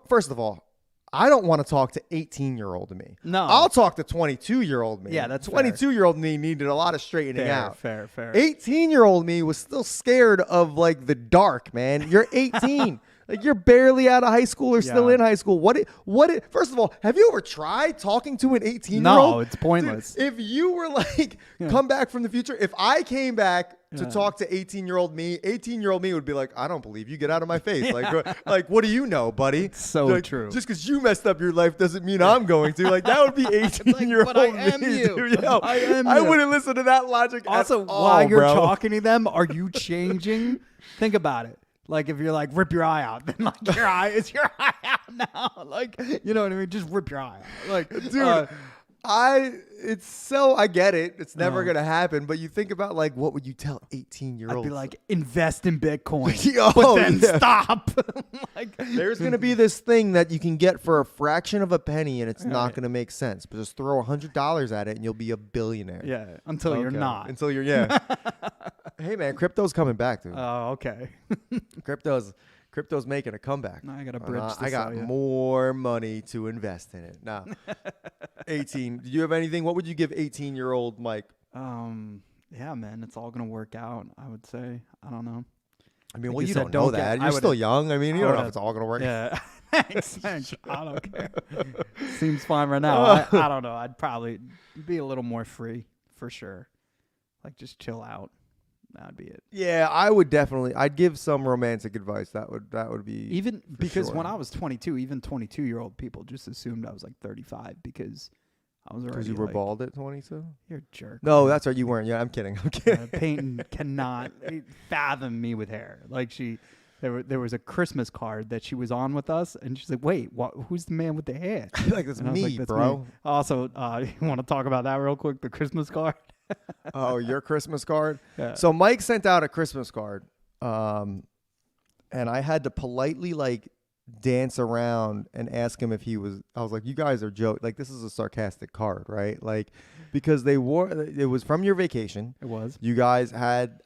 Speaker 2: first of all, I don't want to talk to 18-year-old me.
Speaker 6: No.
Speaker 2: I'll talk to 22-year-old me.
Speaker 6: Yeah, that's fair.
Speaker 2: 22-year-old me needed a lot of straightening out.
Speaker 6: Fair.
Speaker 2: 18-year-old me was still scared of, like, the dark, man. You're 18. Like, you're barely out of high school or still in high school. First of all, have you ever tried talking to an 18-year-old?
Speaker 6: No, it's pointless.
Speaker 2: Dude, if you were like, come back from the future, if I came back to talk to 18-year-old me, 18-year-old me would be like, I don't believe you. Get out of my face. Like, what do you know, buddy?
Speaker 6: It's so
Speaker 2: like,
Speaker 6: true.
Speaker 2: Just because you messed up your life doesn't mean I'm going to. Like, that would be 18-year-old
Speaker 6: but I
Speaker 2: me.
Speaker 6: am you.
Speaker 2: Dude. Yo,
Speaker 6: I am
Speaker 2: I
Speaker 6: you.
Speaker 2: wouldn't listen to that logic
Speaker 6: Also,
Speaker 2: at all,
Speaker 6: while you're
Speaker 2: bro.
Speaker 6: talking to them, are you changing? Think about it. Like, if you're like, rip your eye out, then like your eye out now. Like, you know what I mean? Just rip your eye out. Like,
Speaker 2: Dude, I get it. It's never going to happen. But you think about, like, what would you tell 18-year-olds?
Speaker 6: I'd be like, invest in Bitcoin,
Speaker 2: Yo,
Speaker 6: but then
Speaker 2: yeah.
Speaker 6: stop. Like,
Speaker 2: there's going to be this thing that you can get for a fraction of a penny, and it's not going to make sense. But just throw $100 at it, and you'll be a billionaire.
Speaker 6: yeah, until you're
Speaker 2: Okay.
Speaker 6: not.
Speaker 2: Until you're, yeah. Hey, man, crypto's coming back, dude.
Speaker 6: Oh, okay.
Speaker 2: Crypto's making a comeback.
Speaker 6: I got a bridge to
Speaker 2: I got
Speaker 6: sell you.
Speaker 2: more money to invest in it. Now, 18. Do you have anything? What would you give 18-year-old Mike?
Speaker 6: Yeah, man, it's all gonna work out. I would say. I don't know.
Speaker 2: I mean,
Speaker 6: Like
Speaker 2: well,
Speaker 6: you
Speaker 2: you
Speaker 6: said,
Speaker 2: don't know
Speaker 6: don't get-
Speaker 2: that.
Speaker 6: I
Speaker 2: You're still
Speaker 6: would've-
Speaker 2: young. I mean, you
Speaker 6: I
Speaker 2: don't know if
Speaker 6: would've-
Speaker 2: it's all going to work.
Speaker 6: Yeah. Thanks. I don't care. Seems fine right now. I don't know. I'd probably be a little more free for sure. Like, just chill out. That'd be it.
Speaker 2: Yeah, I would definitely. I'd give some romantic advice. That would be
Speaker 6: Even because when
Speaker 2: sure.
Speaker 6: I was 22, even 22-year-old people just assumed I was like 35 because I was already
Speaker 2: because you were
Speaker 6: like,
Speaker 2: bald at 22.
Speaker 6: You're a jerk.
Speaker 2: No, that's right. You weren't. Yeah, I'm kidding. I'm kidding.
Speaker 6: Peyton cannot fathom me with hair. Like there was a Christmas card that she was on with us, and she's like, "Wait, who's the man with the hair?"
Speaker 2: Like that's
Speaker 6: And I was
Speaker 2: me,
Speaker 6: like, "That's
Speaker 2: bro.
Speaker 6: me." Also, you want to talk about that real quick? The Christmas card.
Speaker 2: Oh, your Christmas card.
Speaker 6: Yeah.
Speaker 2: So Mike sent out a Christmas card, and I had to politely like dance around and ask him if he was. I was like, "You guys are joking. Like this is a sarcastic card, right? Like because it was from your vacation.
Speaker 6: It was.
Speaker 2: You guys had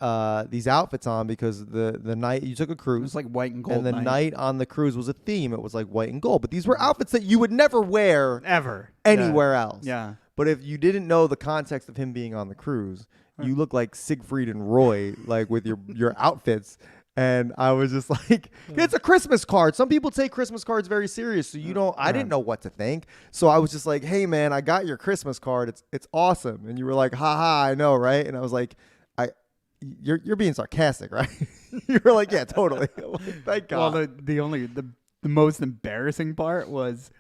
Speaker 2: these outfits on because the night you took a
Speaker 6: It
Speaker 2: cruise."
Speaker 6: was like white and gold.
Speaker 2: And the night on the cruise was a theme. It was like white and gold. But these were outfits that you would never wear
Speaker 6: ever
Speaker 2: anywhere else.
Speaker 6: Yeah.
Speaker 2: But if you didn't know the context of him being on the cruise, you look like Siegfried and Roy, like with your outfits. And I was just like, it's a Christmas card. Some people take Christmas cards very serious. So you don't, I didn't know what to think. So I was just like, hey man, I got your Christmas card. It's awesome. And you were like, haha, I know, right? And I was like, you're being sarcastic, right? You were like, yeah, totally. Like, thank God.
Speaker 6: Well, the most embarrassing part was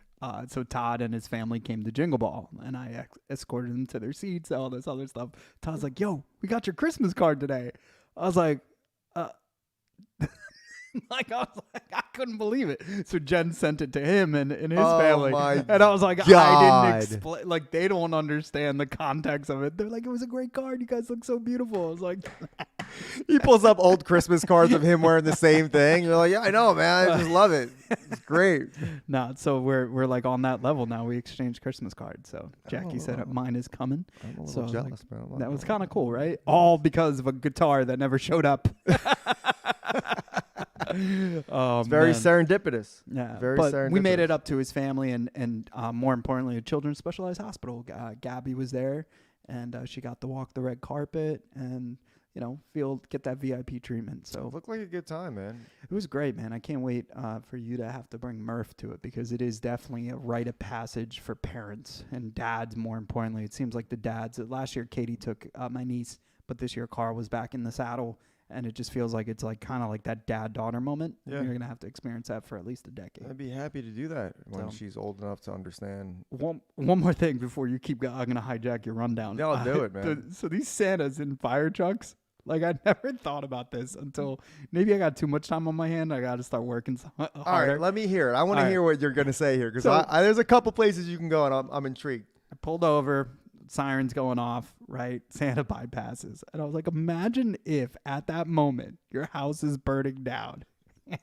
Speaker 6: So Todd and his family came to Jingle Ball, and I escorted them to their seats, all this other stuff. Todd's like, "Yo, we got your Christmas card today." I was like, I couldn't believe it. So Jen sent it to him and his family, and I was like,
Speaker 2: God.
Speaker 6: I didn't explain. Like, they don't understand the context of it. They're like, "It was a great card. You guys look so beautiful." I was like,
Speaker 2: He pulls up old Christmas cards of him wearing the same thing. You're like, yeah, I know, man. I just love it. It's great.
Speaker 6: No, so we're like on that level now. We exchange Christmas cards. So Jackie said mine is coming.
Speaker 2: I'm a
Speaker 6: So
Speaker 2: little jealous, man. I love
Speaker 6: that was kind of cool, right? All because of a guitar that never showed up.
Speaker 2: It's very serendipitous.
Speaker 6: Yeah,
Speaker 2: Very
Speaker 6: but
Speaker 2: serendipitous.
Speaker 6: we made it up to his family and more importantly, a children's specialized hospital. Gabby was there, and she got to walk the red carpet and get that VIP treatment. So
Speaker 2: It looked like a good time, man.
Speaker 6: it was great, man. I can't wait for you to have to bring Murph to it, because it is definitely a rite of passage for parents and dads. More importantly, it seems like the dads. Last year, Katie took my niece, but this year Carl was back in the saddle. And it just feels like it's like kind of like that dad-daughter moment.
Speaker 2: Yeah.
Speaker 6: You're going to have to experience that for at least a decade.
Speaker 2: I'd be happy to do that when
Speaker 6: So-
Speaker 2: she's old enough to understand.
Speaker 6: One more thing before you keep going. I'm going to hijack your rundown.
Speaker 2: No, I'll do it, man.
Speaker 6: So these Santas in fire trucks, like, I never thought about this until maybe I got too much time on my hand. I got to start working harder.
Speaker 2: All right, let me hear it. I want to
Speaker 6: All
Speaker 2: hear what you're going to say here, because
Speaker 6: So-
Speaker 2: there's a couple places you can go, and I'm intrigued.
Speaker 6: I pulled over, sirens going off, right? Santa bypasses. And I was like, imagine if at that moment your house is burning down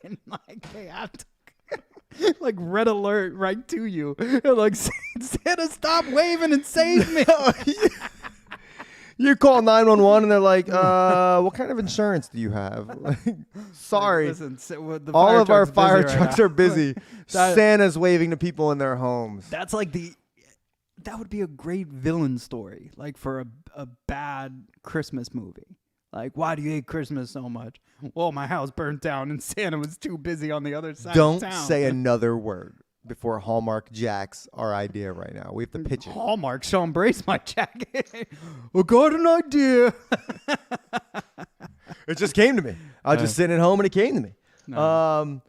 Speaker 6: and like they have to like red alert right to you. They're like, "Santa, stop waving and save me."
Speaker 2: You call 911 and they're like, what kind of insurance do you have? Like, sorry.
Speaker 6: Listen, the
Speaker 2: All
Speaker 6: fire
Speaker 2: of our
Speaker 6: truck's busy
Speaker 2: fire
Speaker 6: right
Speaker 2: trucks
Speaker 6: now.
Speaker 2: are busy.
Speaker 6: That-
Speaker 2: Santa's waving to people in their homes.
Speaker 6: That's like that would be a great villain story, like for a bad Christmas movie. Like, why do you hate Christmas so much? Well, my house burnt down and Santa was too busy on the other side
Speaker 2: Don't
Speaker 6: of town.
Speaker 2: say another word before Hallmark jacks our idea right now. We have to pitch it.
Speaker 6: Hallmark, so embrace my jacket. I got an idea.
Speaker 2: It just came to me. I was just sitting at home and it came to me.
Speaker 6: No.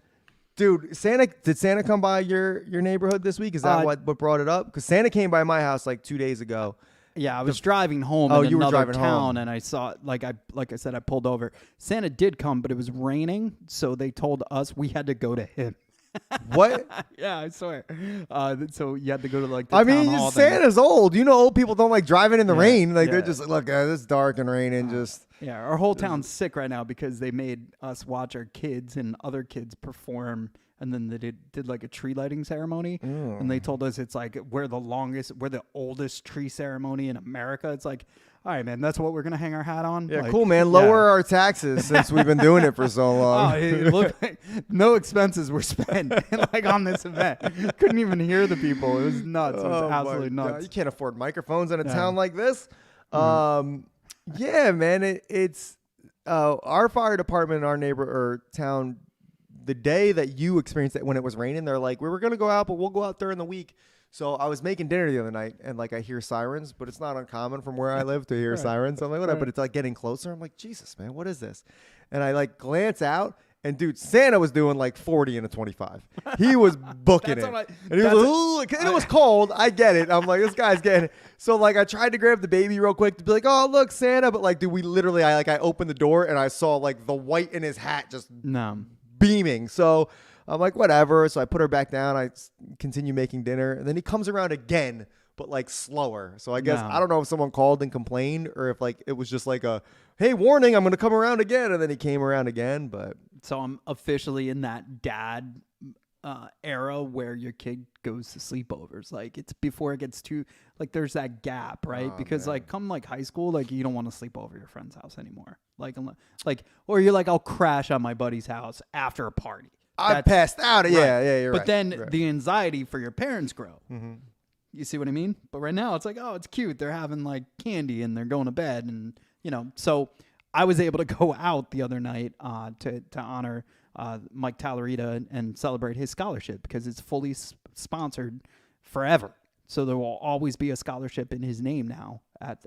Speaker 2: Dude, did Santa come by your neighborhood this week? Is that what brought it up? Because Santa came by my house like 2 days ago.
Speaker 6: Yeah, I was driving home
Speaker 2: Oh,
Speaker 6: in
Speaker 2: you were
Speaker 6: another
Speaker 2: driving
Speaker 6: town,
Speaker 2: home.
Speaker 6: and I saw, like I said, I pulled over. Santa did come, but it was raining, so they told us we had to go to him.
Speaker 2: What?
Speaker 6: Yeah, I swear. So you had to go to like the
Speaker 2: I
Speaker 6: town
Speaker 2: mean,
Speaker 6: hall thing.
Speaker 2: Santa's old. You know, old people don't like driving in the
Speaker 6: Yeah,
Speaker 2: rain. Like, they're
Speaker 6: yeah.
Speaker 2: just, look, it's dark and raining. Just.
Speaker 6: Yeah, our whole town's sick right now because they made us watch our kids and other kids perform, and then they did like a tree lighting ceremony, and they told us it's like we're the oldest tree ceremony in America. It's like, all right, man, that's what we're gonna hang our hat on.
Speaker 2: Yeah,
Speaker 6: Like,
Speaker 2: cool, man. Lower our taxes since we've been doing it for so
Speaker 6: Oh,
Speaker 2: long.
Speaker 6: it looked like no expenses were spent like on this event. Couldn't even hear the people. It was nuts. It was
Speaker 2: Oh, my
Speaker 6: absolutely
Speaker 2: God.
Speaker 6: nuts.
Speaker 2: You can't afford microphones in a
Speaker 6: Yeah.
Speaker 2: town like this. Yeah, man. It's our fire department in our town. The day that you experienced it when it was raining, they're like, we were gonna go out, but we'll go out during the week. So I was making dinner the other night, and like I hear sirens, but it's not uncommon from where I live to hear sirens. I'm like, whatever. But it's like getting closer. I'm like, Jesus, man, what is this? And I like glance out. And dude, Santa was doing like 40 and a 25. He was booking
Speaker 6: That's
Speaker 2: it.
Speaker 6: what
Speaker 2: And he was like, ooh, and it was cold. I get it. I'm like, this guy's getting it. So like I tried to grab the baby real quick to be like, oh, look, Santa. But like, dude, I opened the door and I saw like the white in his hat just
Speaker 6: No.
Speaker 2: beaming. So I'm like, whatever. So I put her back down. I continue making dinner. And then he comes around again, but like slower. So I guess,
Speaker 6: No.
Speaker 2: I don't know if someone called and complained or if like it was just like a, hey, warning, I'm going to come around again. And then he came around again. But
Speaker 6: So I'm officially in that dad era where your kid goes to sleepovers. Like it's before it gets too like there's that gap, right? Because
Speaker 2: man.
Speaker 6: like come like high school, like you don't want to sleep over your friend's house anymore. Like or you're like I'll crash at my buddy's house after a party.
Speaker 2: I
Speaker 6: That's-
Speaker 2: passed out.
Speaker 6: right.
Speaker 2: Yeah, you're
Speaker 6: But
Speaker 2: right.
Speaker 6: then
Speaker 2: Right.
Speaker 6: the anxiety for your parents grow. You see what I mean? But right now it's like, oh, it's cute. They're having like candy and they're going to bed, and so I was able to go out the other night to honor Mike Tallerita and celebrate his scholarship because it's fully sponsored forever. So there will always be a scholarship in his name now at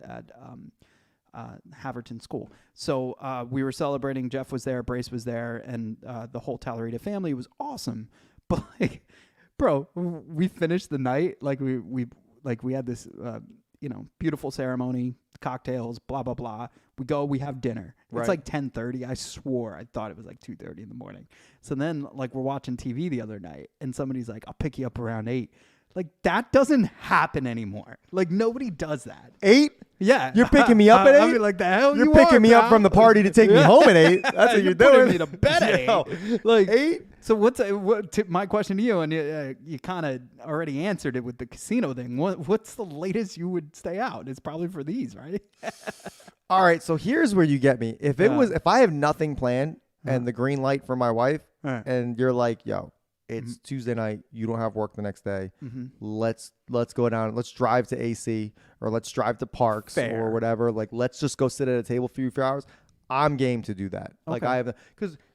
Speaker 6: Haverton School. So we were celebrating. Jeff was there, Brace was there, and the whole Tallerita family was awesome. But like, Bro, we finished the night like we had this beautiful ceremony, cocktails, blah blah blah. We have dinner.
Speaker 2: Right.
Speaker 6: It's like 10:30. I swore I thought it was like 2:30 in the morning. So then like we're watching TV the other night and somebody's like, "I'll pick you up around 8." Like that doesn't happen anymore. Like nobody does that.
Speaker 2: 8?
Speaker 6: Yeah.
Speaker 2: You're picking me up at 8?
Speaker 6: I mean, like the hell
Speaker 2: You're
Speaker 6: you
Speaker 2: picking
Speaker 6: are,
Speaker 2: me up
Speaker 6: pal?
Speaker 2: from the party to take me home at 8. That's what you're
Speaker 6: putting
Speaker 2: doing.
Speaker 6: me to bed at
Speaker 2: Yo,
Speaker 6: 8. Like
Speaker 2: 8?
Speaker 6: So my question to you, and you kind of already answered it with the casino thing. What's the latest you would stay out? It's probably for these, right?
Speaker 2: All right, so here's where you get me. If I have nothing planned and the green light for my wife, and you're like, yo, it's Tuesday night, you don't have work the next day. Let's go down. Let's drive to AC or let's drive to Parks or whatever. Like, let's just go sit at a table for a few hours. I'm game to do that. Like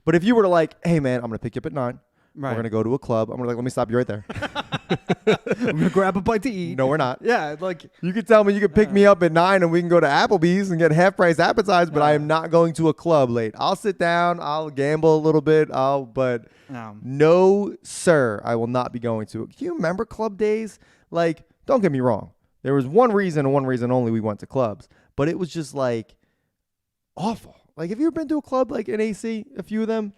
Speaker 2: but if you were to like, hey man, I'm gonna pick you up at 9. We're gonna go to a club. I'm gonna let me stop you right there.
Speaker 6: I'm gonna grab a bite to eat.
Speaker 2: No, we're not.
Speaker 6: Yeah, like
Speaker 2: you could tell me you could pick me up at 9 and we can go to Applebee's and get half price appetizers, but I am not going to a club late. I'll sit down, I'll gamble a little bit, but no, sir, I will not be going to it. Do you remember club days? Like, don't get me wrong. There was one reason and one reason only we went to clubs, but it was just like awful. Like, have you ever been to a club like in AC, a few of them?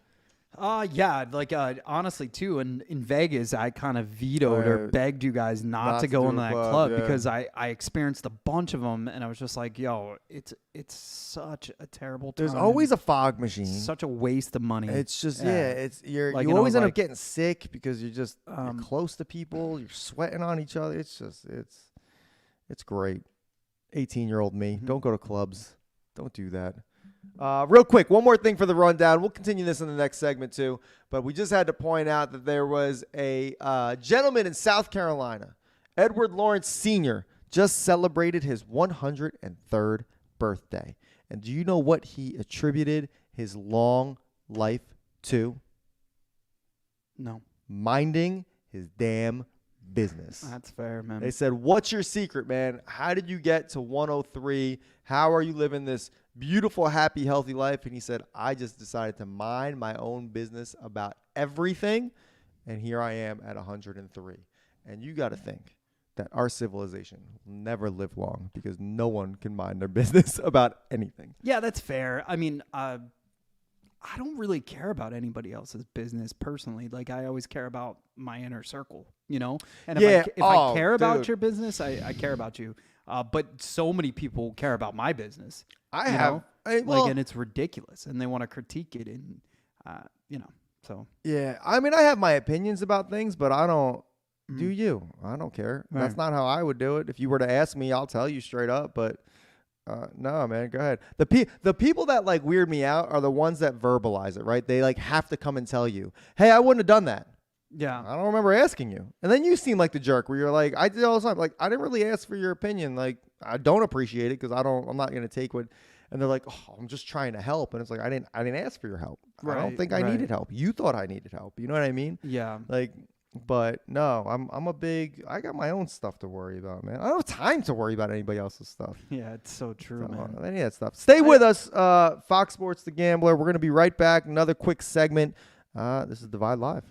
Speaker 6: Yeah, like honestly too, in Vegas, I kind of vetoed or begged you guys not to go in that club because I experienced a bunch of them, and I was just like, yo, it's such a terrible time.
Speaker 2: There's always a fog machine.
Speaker 6: Such a waste of money.
Speaker 2: It's just you always end up getting sick because you're just you're close to people, you're sweating on each other. It's just it's great. 18-year-old me, don't go to clubs. Don't do that. Real quick, one more thing for the rundown. We'll continue this in the next segment too, but we just had to point out that there was a gentleman in South Carolina, Edward Lawrence Sr., just celebrated his 103rd birthday. And do you know what he attributed his long life to?
Speaker 6: No.
Speaker 2: Minding his damn business.
Speaker 6: That's fair, man.
Speaker 2: They said, what's your secret, man? How did you get to 103? How are you living this beautiful, happy, healthy life? And he said, I just decided to mind my own business about everything. And here I am at 103. And you got to think that our civilization will never live long because no one can mind their business about anything.
Speaker 6: Yeah, that's fair. I mean, I don't really care about anybody else's business personally. Like, I always care about my inner circle, you know? And if I care about your business, I care about you. But so many people care about my business. And it's ridiculous, and they want to critique it, and so. Yeah,
Speaker 2: I mean, I have my opinions about things, but I don't. Do you? I don't care. Right. That's not how I would do it. If you were to ask me, I'll tell you straight up. But no, man, go ahead. The people that like weird me out are the ones that verbalize it, right? They like have to come and tell you, hey, I wouldn't have done that.
Speaker 6: Yeah.
Speaker 2: I don't remember asking you. And then you seem like the jerk where you're like, I did all the time. Like, I didn't really ask for your opinion. Like, I don't appreciate it because I'm not going to take what. And they're like, oh, I'm just trying to help. And it's like, I didn't ask for your help. Right, I don't think I needed help. You thought I needed help. You know what I mean?
Speaker 6: Yeah.
Speaker 2: Like, but no, I got my own stuff to worry about, man. I don't have time to worry about anybody else's stuff.
Speaker 6: Yeah, it's so true, man.
Speaker 2: Any of that stuff. Stay with us, Fox Sports The Gambler. We're going to be right back. Another quick segment. This is Divide Live.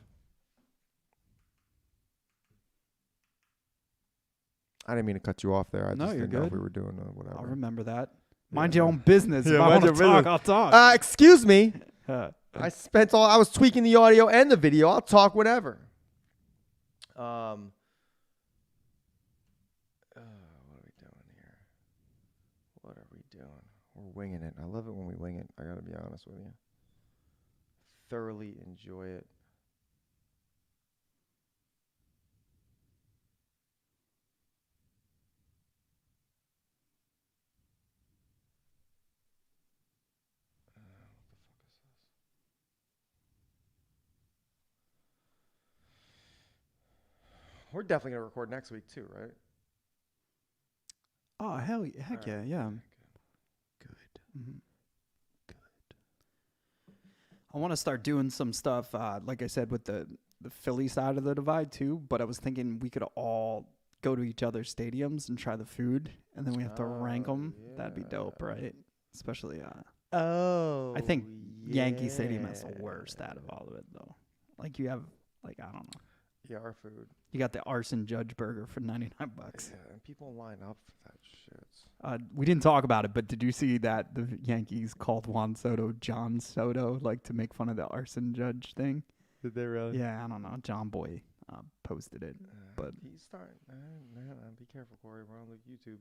Speaker 2: I didn't mean to cut you off there. I just didn't know if we were doing whatever.
Speaker 6: I'll remember that. Mind your own business. If I want to talk, I'll talk.
Speaker 2: Excuse me. I was tweaking the audio and the video. I'll talk whenever. What are we doing here? What are we doing? We're winging it. I love it when we wing it. I got to be honest with you. Thoroughly enjoy it. We're definitely going to record next week too, right?
Speaker 6: Oh, heck yeah, yeah.
Speaker 2: Good.
Speaker 6: Mm-hmm. Good. I want to start doing some stuff, like I said, with the Philly side of the divide too, but I was thinking we could all go to each other's stadiums and try the food, and then we have to rank them. Yeah. That'd be dope, right? Especially, I think Yankee Stadium has the worst out of all of it, though. Like, you have, like, I don't know.
Speaker 2: our food.
Speaker 6: You got the arson judge burger for $99.
Speaker 2: Yeah, and people line up for that shit.
Speaker 6: We didn't talk about it, but did you see that the Yankees called Juan Soto John Soto, like to make fun of the arson judge thing?
Speaker 2: Did they really?
Speaker 6: Yeah, I don't know. John Boy posted it, but
Speaker 2: He's starting. Be careful, Corey. We're on YouTube.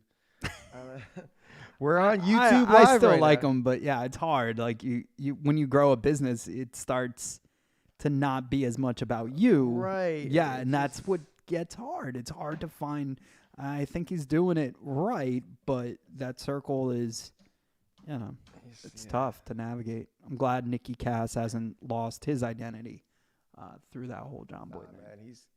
Speaker 2: We're on YouTube
Speaker 6: I
Speaker 2: Live
Speaker 6: still
Speaker 2: right
Speaker 6: like
Speaker 2: now.
Speaker 6: them, but yeah, it's hard. Like you when you grow a business, it starts to not be as much about you,
Speaker 2: Right.
Speaker 6: Yeah,
Speaker 2: It's
Speaker 6: and that's what gets hard. It's hard to find. I think he's doing it right, but that circle is, it's tough to navigate. I'm glad Nicky Cass hasn't lost his identity through that whole John Boy thing.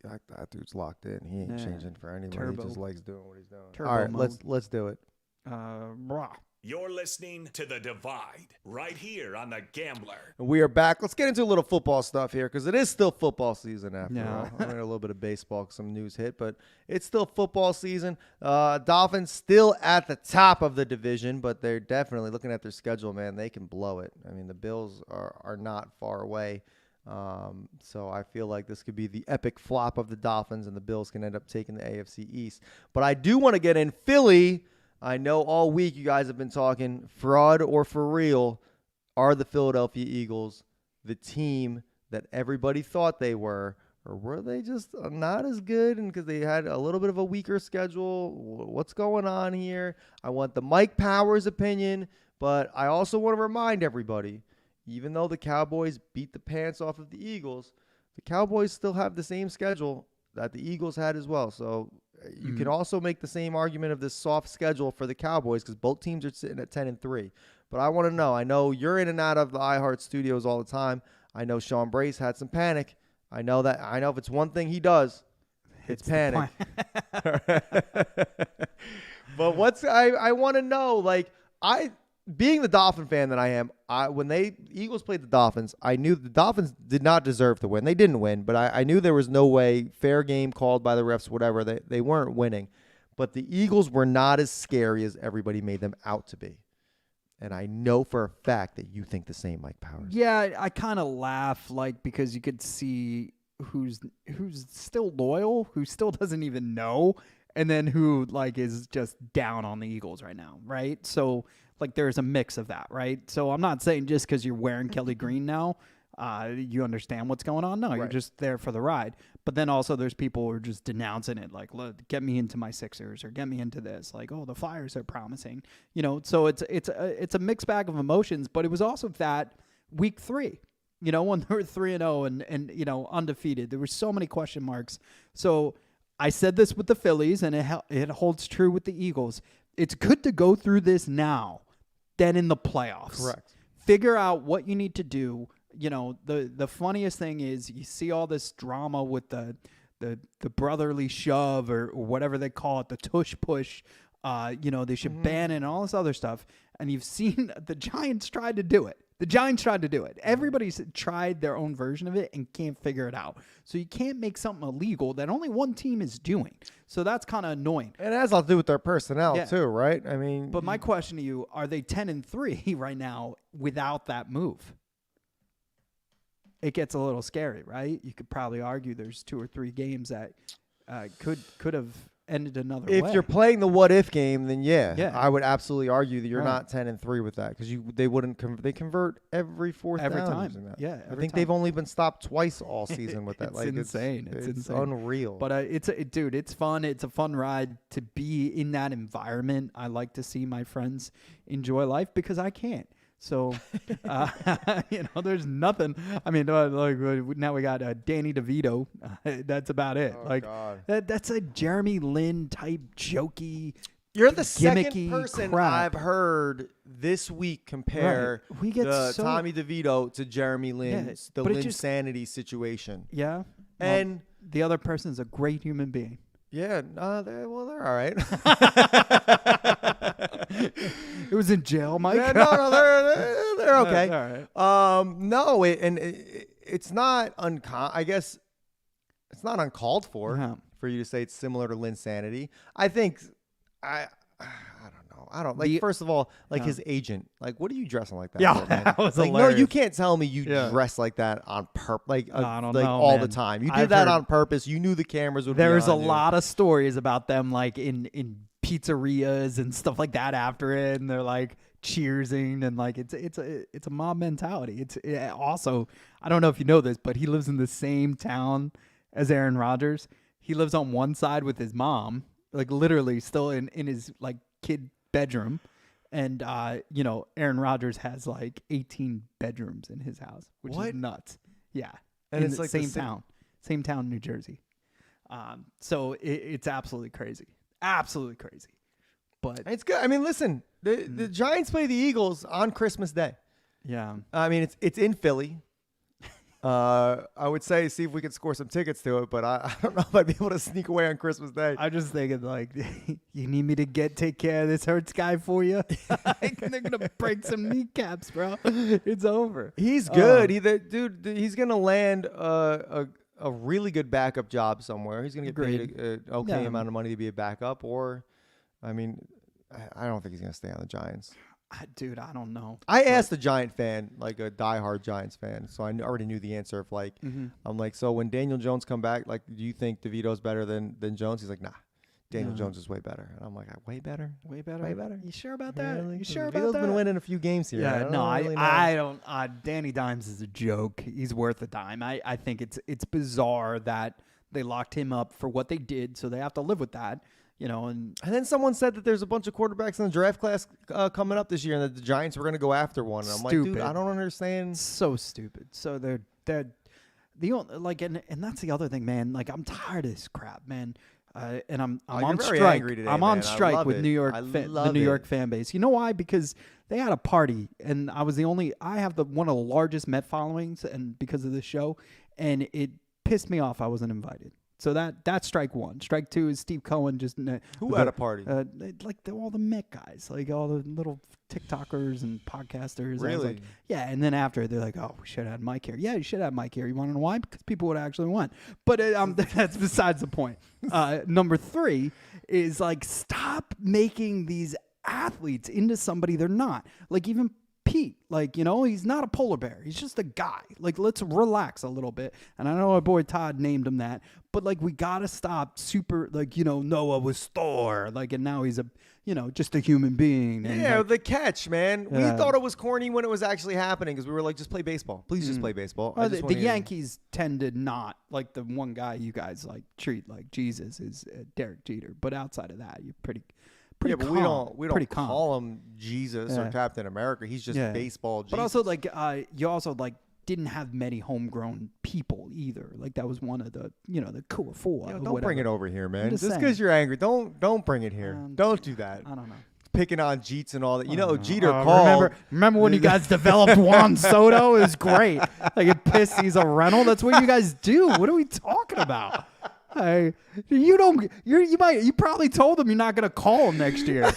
Speaker 2: Man, that dude's locked in. He ain't
Speaker 6: Yeah.
Speaker 2: changing for anybody.
Speaker 6: Turbo.
Speaker 2: He just likes doing what he's doing.
Speaker 6: Turbo
Speaker 2: All right,
Speaker 6: mode.
Speaker 2: let's do it.
Speaker 6: Brah.
Speaker 1: You're listening to The Divide right here on The Gambler.
Speaker 2: And we are back. Let's get into a little football stuff here because it is still football season after
Speaker 6: Yeah.
Speaker 2: all. I mean, a little bit of baseball, some news hit, but it's still football season. Dolphins still at the top of the division, but they're definitely looking at their schedule, man. They can blow it. I mean, the Bills are not far away. So I feel like this could be the epic flop of the Dolphins, and the Bills can end up taking the AFC East. But I do want to get in Philly. I know all week you guys have been talking fraud or for real. Are the Philadelphia Eagles the team that everybody thought they were, or were they just not as good and because they had a little bit of a weaker schedule? What's going on here? I want the Mike Powers opinion, but I also want to remind everybody, even though the Cowboys beat the pants off of the Eagles, the Cowboys still have the same schedule that the Eagles had as well. So you can also make the same argument of this soft schedule for the Cowboys because both teams are sitting at 10-3. But I want to know. I know you're in and out of the iHeart studios all the time. I know Sean Brace had some panic. I know if it's one thing he does, it's panic. But I want to know, like, being the Dolphin fan that I am, when the Eagles played the Dolphins, I knew the Dolphins did not deserve to win. They didn't win, but I knew there was no way, fair game called by the refs, whatever, they weren't winning. But the Eagles were not as scary as everybody made them out to be. And I know for a fact that you think the same, Mike Powers.
Speaker 6: Yeah, I kind of laugh, like, because you could see who's still loyal, who still doesn't even know, and then who, like, is just down on the Eagles right now, right? So, like, there's a mix of that, right? So I'm not saying just because you're wearing Kelly Green now, you understand what's going on. No, you're just there for the ride. But then also there's people who are just denouncing it, like, look, get me into my Sixers or get me into this. Like, oh, the Flyers are promising, So it's a mixed bag of emotions. But it was also that week 3, when they were 3-0 and undefeated. There were so many question marks. So I said this with the Phillies, and it holds true with the Eagles. It's good to go through this now than in the playoffs.
Speaker 2: Correct.
Speaker 6: Figure out what you need to do. The funniest thing is you see all this drama with the brotherly shove or whatever they call it, the tush push. They should ban it and all this other stuff. And you've seen the Giants tried to do it. Everybody's tried their own version of it and can't figure it out. So you can't make something illegal that only one team is doing. So that's kind of annoying.
Speaker 2: And it has a lot to do with their personnel, too, right? I mean,
Speaker 6: But my question to you, are they 10-3 right now without that move? It gets a little scary, right? You could probably argue there's 2 or 3 games that could have ended another way.
Speaker 2: If you're playing the what if game, then
Speaker 6: Yeah.
Speaker 2: I would absolutely argue that you're
Speaker 6: Right.
Speaker 2: not 10-3 with that because they convert every fourth
Speaker 6: Every
Speaker 2: down
Speaker 6: time.
Speaker 2: using that.
Speaker 6: Yeah,
Speaker 2: I
Speaker 6: every
Speaker 2: think
Speaker 6: time.
Speaker 2: they've only been stopped twice all season with that.
Speaker 6: It's
Speaker 2: like
Speaker 6: insane. It's insane.
Speaker 2: unreal.
Speaker 6: But dude, it's fun. It's a fun ride to be in that environment. I like to see my friends enjoy life because I can't. So, there's nothing. I mean, now we got Danny DeVito. That's about it.
Speaker 2: Oh, God.
Speaker 6: That's a Jeremy Lin type jokey.
Speaker 2: You're the
Speaker 6: gimmicky
Speaker 2: second person
Speaker 6: crap.
Speaker 2: I've heard this week compare
Speaker 6: Right. We get
Speaker 2: the
Speaker 6: so-
Speaker 2: Tommy DeVito to Jeremy Lin's the
Speaker 6: but it
Speaker 2: Lin
Speaker 6: just-
Speaker 2: sanity situation.
Speaker 6: Yeah.
Speaker 2: And
Speaker 6: the other person's a great human being.
Speaker 2: yeah, they're all right.
Speaker 6: It was in jail, Mike.
Speaker 2: Yeah, no, they're okay.
Speaker 6: All right.
Speaker 2: No, it's not I guess it's not uncalled for
Speaker 6: Yeah.
Speaker 2: for you to say it's similar to Linsanity. I think I don't know. I don't like. First of all, like his agent, like, what are you dressing like that?
Speaker 6: Yeah,
Speaker 2: for, man?
Speaker 6: that was
Speaker 2: like,
Speaker 6: hilarious.
Speaker 2: no, you can't tell me you dress like that on purpose. Like,
Speaker 6: I don't
Speaker 2: like
Speaker 6: know,
Speaker 2: all
Speaker 6: man.
Speaker 2: the time. You did
Speaker 6: I've
Speaker 2: that
Speaker 6: heard-
Speaker 2: on purpose. You knew the cameras would.
Speaker 6: There's
Speaker 2: be
Speaker 6: a
Speaker 2: on you.
Speaker 6: lot of stories about them, like in pizzerias and stuff like that after it, and they're like cheersing and like it's a mob mentality. Also, I don't know if you know this, but he lives in the same town as Aaron Rodgers. He lives on one side with his mom, like literally still in his like kid bedroom. And, Aaron Rodgers has like 18 bedrooms in his house, which is nuts. Yeah.
Speaker 2: And
Speaker 6: in
Speaker 2: it's
Speaker 6: the
Speaker 2: like
Speaker 6: same town, New Jersey. So it's absolutely crazy. Absolutely crazy. But
Speaker 2: It's good. I mean, listen, the Giants play the Eagles on Christmas Day.
Speaker 6: yeah,
Speaker 2: I mean, it's in Philly. I would say see if we could score some tickets to it, but I don't know if I'd be able to sneak away on Christmas Day.
Speaker 6: I'm just thinking like, you need me to take care of this Hurts guy for you? They're going to break some kneecaps, bro. It's over.
Speaker 2: He's good. He's gonna land a really good backup job somewhere. He's gonna get paid an okay amount of money to be a backup, or, I mean, I don't think he's gonna stay on the Giants.
Speaker 6: Dude, I don't know.
Speaker 2: I asked a Giant fan, like a diehard Giants fan, so I already knew the answer. Of like, I'm like, so when Daniel Jones come back, like, do you think DeVito's better than Jones? He's like, nah, Daniel Jones is way better. And I'm like, way better,
Speaker 6: Way better.
Speaker 2: way better.
Speaker 6: You sure about that?
Speaker 2: Really?
Speaker 6: You sure
Speaker 2: DeVito's
Speaker 6: about that?
Speaker 2: been winning a few games here.
Speaker 6: Yeah,
Speaker 2: really know.
Speaker 6: I don't. Danny Dimes is a joke. He's worth a dime. I think it's bizarre that they locked him up for what they did, so they have to live with that. And
Speaker 2: then someone said that there's a bunch of quarterbacks in the draft class coming up this year, and that the Giants were going to go after one. And I'm like, dude, I don't understand.
Speaker 6: So stupid. So they're the only, like, and that's the other thing, man. Like, I'm tired of this crap, man. And I'm on
Speaker 2: you're very
Speaker 6: strike.
Speaker 2: angry today,
Speaker 6: I'm
Speaker 2: man.
Speaker 6: on
Speaker 2: I
Speaker 6: strike
Speaker 2: love
Speaker 6: with
Speaker 2: it.
Speaker 6: New York,
Speaker 2: I
Speaker 6: the
Speaker 2: love
Speaker 6: New York
Speaker 2: it.
Speaker 6: fan base. You know why? Because they had a party, and I was the only. I have one of the largest Met followings, and because of this show, and it pissed me off I wasn't invited. So that's strike one. Strike two is Steve Cohen just
Speaker 2: Who had a party?
Speaker 6: Like all the Met guys, like all the little TikTokers and podcasters. I was
Speaker 2: Really?
Speaker 6: like, yeah. And then after they're like, oh, we should have had Mike here. Yeah, you should have Mike here. You want to know why? Because people would actually went. But that's besides the point. Number three is like, stop making these athletes into somebody they're not. Like even Pete, like, he's not a polar bear. He's just a guy. Like, let's relax a little bit. And I know our boy Todd named him that, but like, we got to stop super, like, Noah was Thor. Like, and now he's just a human being. And
Speaker 2: Yeah,
Speaker 6: like,
Speaker 2: the catch, man. We
Speaker 6: Yeah.
Speaker 2: thought it was corny when it was actually happening because we were like, just play baseball. Please just play baseball. I
Speaker 6: well,
Speaker 2: just
Speaker 6: the
Speaker 2: wanna hear-
Speaker 6: Yankees tend to not, like, the one guy you guys like treat like Jesus is Derek Jeter. But outside of that, you're pretty
Speaker 2: Yeah, but
Speaker 6: calm.
Speaker 2: we
Speaker 6: Pretty
Speaker 2: don't
Speaker 6: calm.
Speaker 2: call him Jesus or
Speaker 6: Yeah.
Speaker 2: Captain America. He's just
Speaker 6: Yeah.
Speaker 2: baseball Jesus.
Speaker 6: But also, like, you also, like, didn't have many homegrown people either. Like, that was one of the, the core four.
Speaker 2: Yo, don't bring it over here, man.
Speaker 6: just
Speaker 2: Just
Speaker 6: saying.
Speaker 2: because you're angry, don't bring it here. Don't do that.
Speaker 6: I don't know.
Speaker 2: Picking on Jeets and all that. Jeter called.
Speaker 6: Remember when you guys developed Juan Soto? It was great. Like, it pissed. He's a rental. That's what you guys do. What are we talking about? Hey, you probably told him you're not gonna call him next year.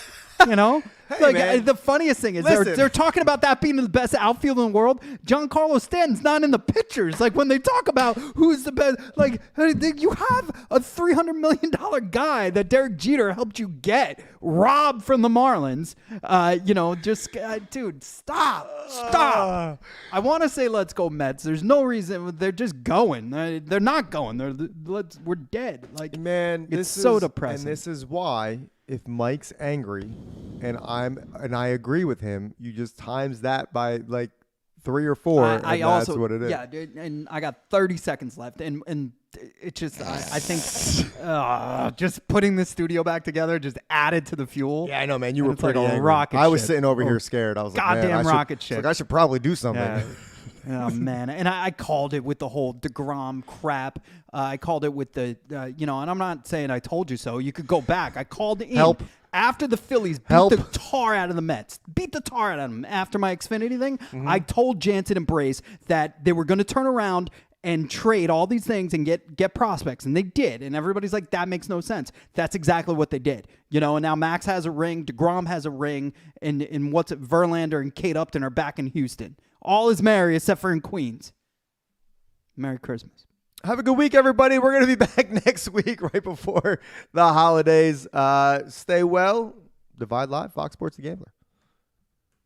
Speaker 6: Like,
Speaker 2: man.
Speaker 6: the funniest thing is
Speaker 2: Listen.
Speaker 6: they're talking about that being the best outfield in the world. Giancarlo Stanton's not in the pictures. Like, when they talk about who's the best, like, you have a $300 million guy that Derek Jeter helped you get robbed from the Marlins. Dude, stop. I want to say let's go Mets. There's no reason. They're just going. They're not going. We're dead. Like,
Speaker 2: Man,
Speaker 6: it's so depressing.
Speaker 2: And this is why, if Mike's angry, and I agree with him, you just times that by like 3 or 4, and that's what it is.
Speaker 6: Yeah, dude, and I got 30 seconds left, and it's just I think just putting the studio back together just added to the fuel.
Speaker 2: Yeah, I know, man. You
Speaker 6: And
Speaker 2: were
Speaker 6: it's like
Speaker 2: pretty
Speaker 6: a
Speaker 2: angry.
Speaker 6: rocket
Speaker 2: I was
Speaker 6: ship.
Speaker 2: sitting over
Speaker 6: Oh,
Speaker 2: here scared. I was like,
Speaker 6: goddamn
Speaker 2: man,
Speaker 6: rocket ship.
Speaker 2: I should probably do something.
Speaker 6: Yeah. Oh man, and I called it with the whole DeGrom crap. I called it with the and I'm not saying I told you so. You could go back. I called in
Speaker 2: Help.
Speaker 6: after the Phillies beat
Speaker 2: Help.
Speaker 6: the tar out of the Mets. Beat the tar out of them after my Xfinity thing. I told Jansen and Brace that they were going to turn around and trade all these things and get prospects, and they did. And everybody's like, that makes no sense. That's exactly what they did. And now Max has a ring, DeGrom has a ring, and Verlander and Kate Upton are back in Houston. All is merry except for in Queens. Merry Christmas.
Speaker 2: Have a good week, everybody. We're going to be back next week right before the holidays. Stay well. Divide Live, Fox Sports The Gambler.